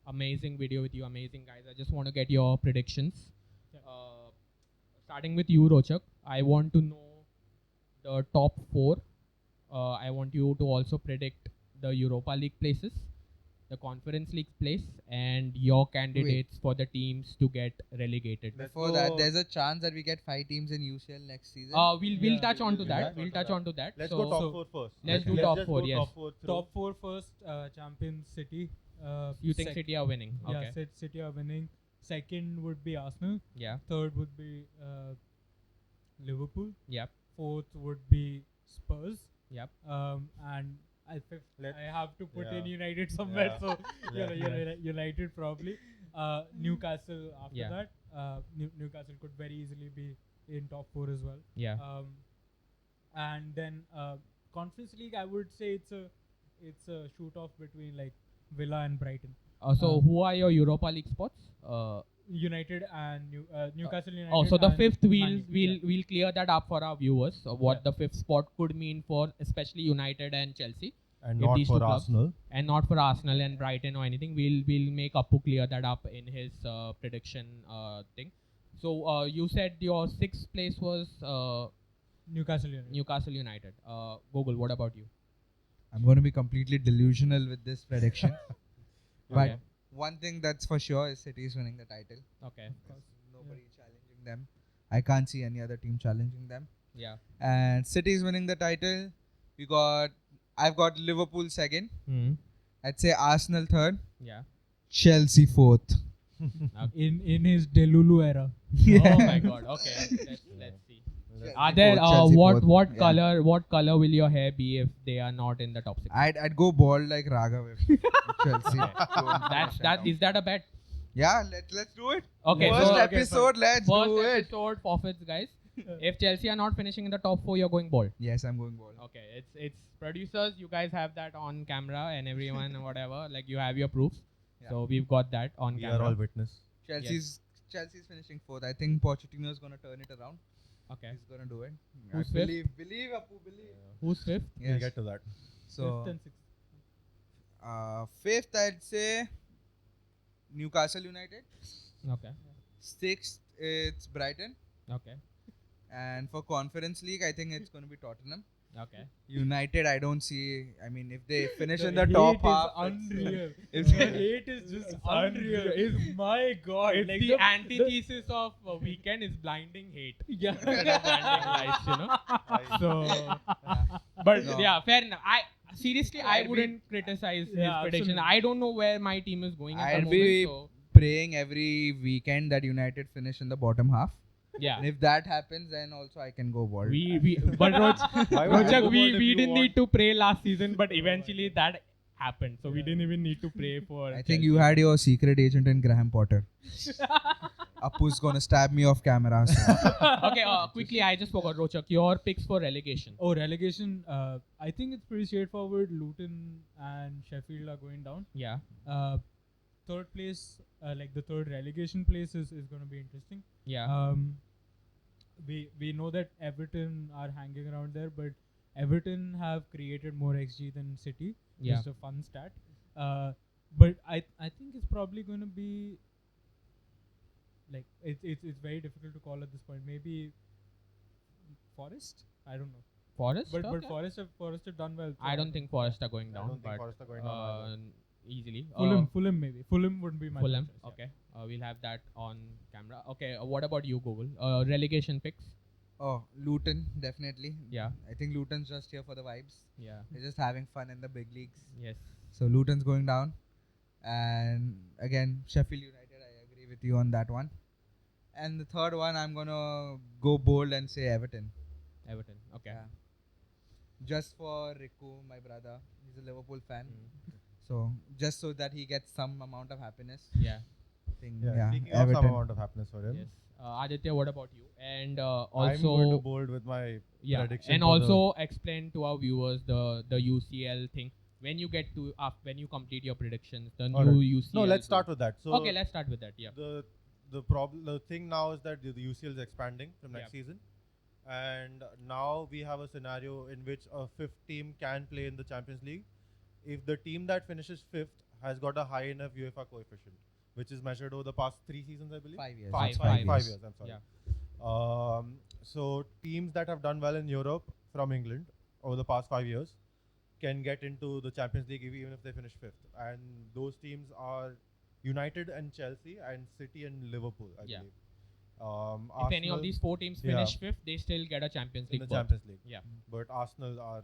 amazing video with you, amazing guys. I just want to get your predictions. Yeah. Starting with you, Rochak. I want to know the top 4. I want you to also predict the Europa League places, the Conference League place, and your candidates for the teams to get relegated. Let's Before go- that, there's a chance that we get 5 teams in UCL next season. We'll Yeah. touch on to We'll that. touch We'll onto touch that. on to that. Let's So- go top so 4 first. let's do just top go 4, yes. Top 4 through. Top 4 first, champions City. You think City are winning? Okay. Yeah, City are winning. Second would be Arsenal. Yeah. Third would be Liverpool. Yep. Fourth would be Spurs. Yep. And fifth, Let's- I have to put in yeah. United somewhere. Yeah. So Yeah. United probably. Newcastle after Yeah. that. Newcastle could very easily be in top 4 as well. Yeah. And then Conference League, I would say it's a shoot off between like Villa and Brighton. So who are your Europa League spots? United and Newcastle United. Oh, so the and fifth Man U. we'll clear that up for our viewers. What Yeah. the fifth spot could mean for especially United and Chelsea, And if not these for two clubs, Arsenal. and not for Arsenal and Brighton or anything. We'll make Appu clear that up in his prediction thing. So you said your sixth place was Newcastle United. Newcastle United. Google, what about you? I'm going to be completely delusional with this prediction. But Okay. one thing that's for sure is City is winning the title. Okay. Nobody challenging them. I can't see any other team challenging them. Yeah. And City is winning the title. I've got Liverpool second. I'd say Arsenal third. Yeah. Chelsea fourth. In his Delulu era. Oh my God. Okay. Let's see. Let's Are see. there Chelsea fourth. what Yeah. color will your hair be if they are not in the top six? I'd go bald like Raghav if Chelsea. Is that a bet? Yeah, let's do it. Okay. First so episode, let's first do it. episode forfeits, guys. If Chelsea are not finishing in the top 4, you're going bald. Yes, I'm going bald. Okay, it's producers. You guys have that on camera, and everyone whatever. Like you have your proofs. Yeah. So we've got that on We camera. are all witness. Chelsea's finishing fourth. I think Pochettino is gonna turn it around. Okay. He's gonna do it. Who's I believe, Appu, believe. Who's fifth? We'll Yes. get to that. So Fifth and sixth. fifth, I'd say Newcastle United. Okay. Sixth, it's Brighton. Okay. And for Conference League, I think it's going to be Tottenham. Okay. United, I don't see. I mean, if they finish in the hate top is half, unreal. it's- The hate is just unreal. It's my God. It's Like the antithesis of weekend is blinding hate. Yeah. Instead of blinding lights, you know. So, but No. yeah, fair enough. Seriously, I I'll be- wouldn't criticize his Yeah, prediction. absolutely. I don't know where my team is going at I'll the be moment. praying every weekend that United finish in the bottom half. So yeah. And if that happens, then also I can go bald. But Why would Rochak, you we want if you didn't want- need to pray last season, but eventually that happened. So we Yeah. didn't even need to pray for. I think you had your secret agent in Graham Potter. Appu's gonna stab me off camera. So. Okay, quickly, I just forgot, Rochak, your picks for relegation. Oh, relegation. I think it's pretty straightforward. Luton and Sheffield are going down. Yeah. Third place, like the third relegation place, is going to be interesting. Yeah. We know that Everton are hanging around there, but Everton have created more XG than City. Yeah. Just a fun stat. But I think it's probably going to be like it's very difficult to call at this point. Maybe Forest. I don't know. Forest? But Okay. Forest have done well. so I don't think Forest are going I down. don't think but Forest are going down either. easily. Fulham maybe. Fulham wouldn't be my Fulham. choice, yeah. Okay. We'll have that on camera. Okay. What about you, Google? Relegation picks? Oh, Luton, definitely. Yeah. I think Luton's just here for the vibes. Yeah. They're just having fun in the big leagues. Yes. So Luton's going down. And again, Sheffield United, I agree with you on that one. And the third one, I'm going to go bold and say Everton. Everton. Okay. Yeah. Just for Riku, my brother. He's a Liverpool fan. Mm. So just so that he gets some amount of happiness. Yeah. I think, Yeah, speaking of Everton. some amount of happiness for him. Yes. Aditya, what about you? And I'm going to also, bold with my yeah, prediction. and for the- also explain to our viewers the UCL thing. When you get to when you complete your predictions, the new Alright. UCL. No, let's will- start with that. So Okay, let's start with that. Yeah. the thing now is that the UCL is expanding from next Yeah. season, and now we have a scenario in which a fifth team can play in the Champions League if the team that finishes fifth has got a high enough UEFA coefficient, which is measured over the past 3 seasons, I believe. 5 years. Five Five years. years. I'm sorry. Yeah. So teams that have done well in Europe from England over the past 5 years can get into the Champions League even if they finish fifth, and those teams are United and Chelsea and City and Liverpool, I Yeah. believe. If any of Arsenal these 4 teams Yeah. finish fifth, they still get a Champions in League the berth. Champions League, Yeah. but Arsenal are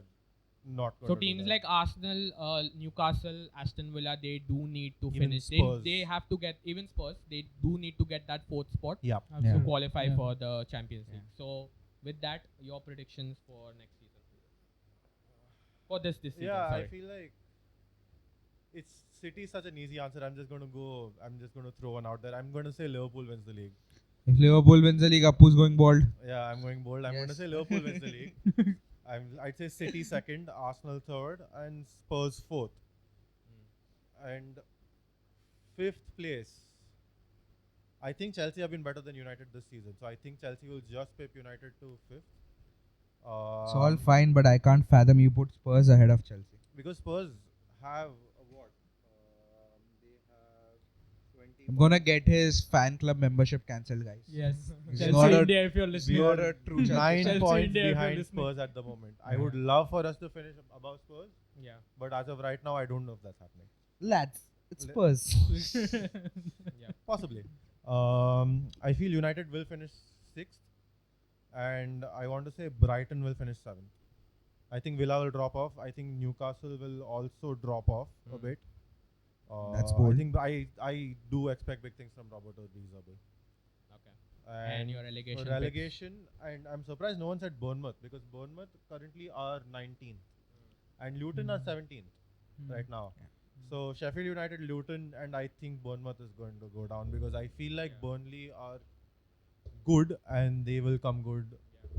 not. So gonna do teams that. like Arsenal, Newcastle, Aston Villa, they do need to Even finish. Spurs. They have to get even Spurs. They do need to get that 4th spot yeah, to Absolutely. qualify Yeah. for the Champions Yeah. League. So with that, your predictions for next season. For this season. yeah, sorry. I feel like it's City is such an easy answer. I'm just going to throw one out there. I'm going to say Liverpool wins the league. If Liverpool wins the league, Appu's going bald. Yeah, I'm going bold. I'm going to Yes. say Liverpool wins the league. I'd say City second, Arsenal third, and Spurs fourth. And fifth place. I think Chelsea have been better than United this season. So I think Chelsea will just pip United to 5th. It's all fine, but I can't fathom you put Spurs ahead of Chelsea. Because Spurs have what? They have 20. I'm gonna get his fan club membership cancelled, guys. Yes. He's Chelsea not a- India, if you're listening. not a true Chelsea 9 fan. points India, if you're behind listening. Spurs at the moment. I would love for us to finish above Spurs, Yeah. but as of right now, I don't know if that's happening. Lads, it's Spurs. Yeah. Possibly. I feel United will finish 6th, and I want to say Brighton will finish 7th. I think Villa will drop off. I think Newcastle will also drop off a bit. That's bold. I think I do expect big things from Roberto De Zerbi. Okay. And your relegation. Relegation, and I'm surprised no one said Bournemouth, because Bournemouth currently are 19th and Luton are 17th right now. Yeah. So Sheffield United, Luton, and I think Bournemouth is going to go down, because I feel like Burnley are good and they will come good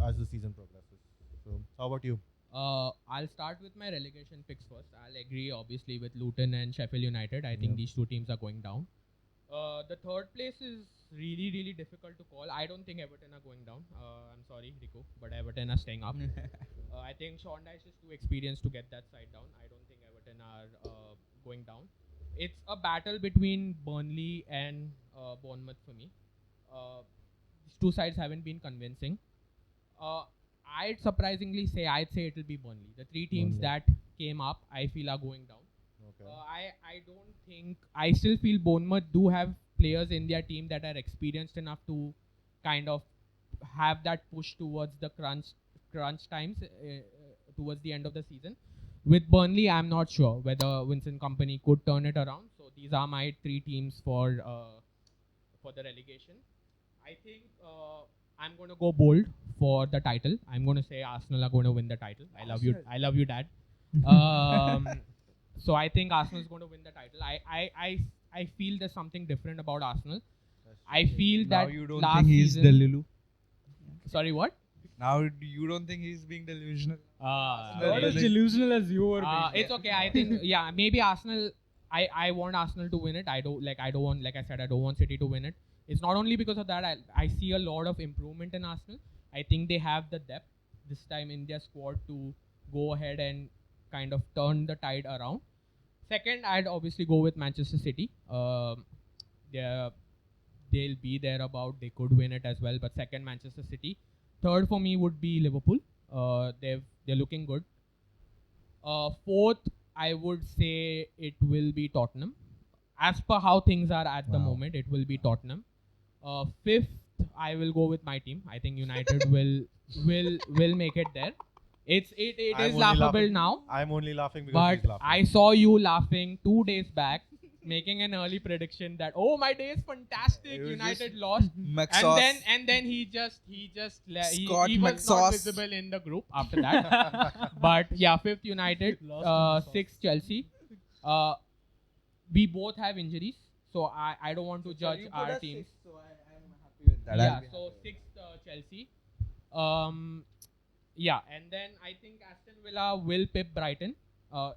as the season progresses. So how about you? I'll start with my relegation picks first. I'll agree, obviously, with Luton and Sheffield United. I think these two teams are going down. The third place is really, really difficult to call. I don't think Everton are going down. I'm sorry, Rico, but Everton are staying up. I think Sean Dyche is too experienced to get that side down. I don't think Everton are going down. It's a battle between Burnley and Bournemouth for me. These two sides haven't been convincing. I'd surprisingly say it'll be Burnley. The three teams that came up, I feel, are going down. Okay. I don't think. I still feel Bournemouth do have players in their team that are experienced enough to kind of have that push towards the crunch times towards the end of the season. With Burnley, I'm not sure whether Vincent Kompany could turn it around. So these are my three teams for the relegation. I think I'm going to go bold for the title. I'm going to say Arsenal are going to win the title. I love you, Dad. So I think Arsenal is going to win the title. I feel there's something different about Arsenal. I feel Now that you don't last think he's season, Delulu? Sorry, what? Now you don't think he's being delusional? Not as delusional as you were. It's okay. I think maybe Arsenal. I want Arsenal to win it. I don't want, like I said, I don't want City to win it. It's not only because of that. I see a lot of improvement in Arsenal. I think they have the depth this time in their squad to go ahead and kind of turn the tide around. Second, I'd obviously go with Manchester City. They'll be there about. They could win it as well. But second, Manchester City. Third for me would be Liverpool. They're looking good. Fourth, I would say it will be Tottenham. As per how things are at the moment, it will be Tottenham. Fifth, I will go with my team. I think United will make it there. It is laughable now. I'm only laughing because But he's laughing. I saw you laughing 2 days back, making an early prediction that my day is fantastic. United lost, and then he was not visible in the group after that. But yeah, fifth United, sixth Chelsea. We both have injuries, so I don't want to judge our teams. So I'm happy with that. Yeah, so sixth Chelsea. Yeah, and then I think Aston Villa will pip Brighton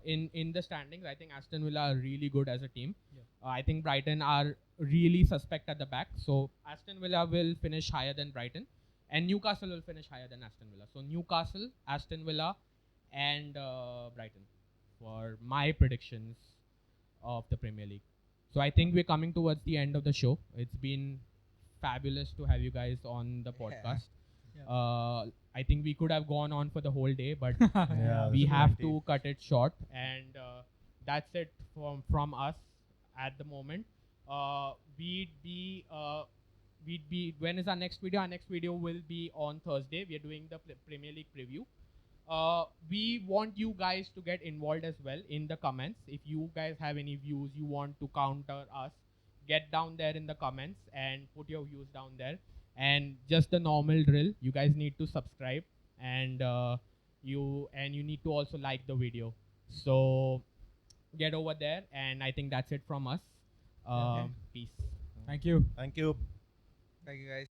in the standings. I think Aston Villa are really good as a team. Yeah. I think Brighton are really suspect at the back. So Aston Villa will finish higher than Brighton, and Newcastle will finish higher than Aston Villa. So Newcastle, Aston Villa, and Brighton for my predictions of the Premier League. So I think we're coming towards the end of the show. It's been fabulous to have you guys on the podcast. Yeah. I think we could have gone on for the whole day, but we have to cut it short. And that's it from us at the moment. We'd be when is our next video? Our next video will be on Thursday. We are doing the Premier League preview. We want you guys to get involved as well in the comments. If you guys have any views you want to counter us, get down there in the comments and put your views down there. And just the normal drill, you guys need to subscribe and you need to also like the video. So get over there, and I think that's it from us. Peace. Thank you. Thank you. Thank you, guys.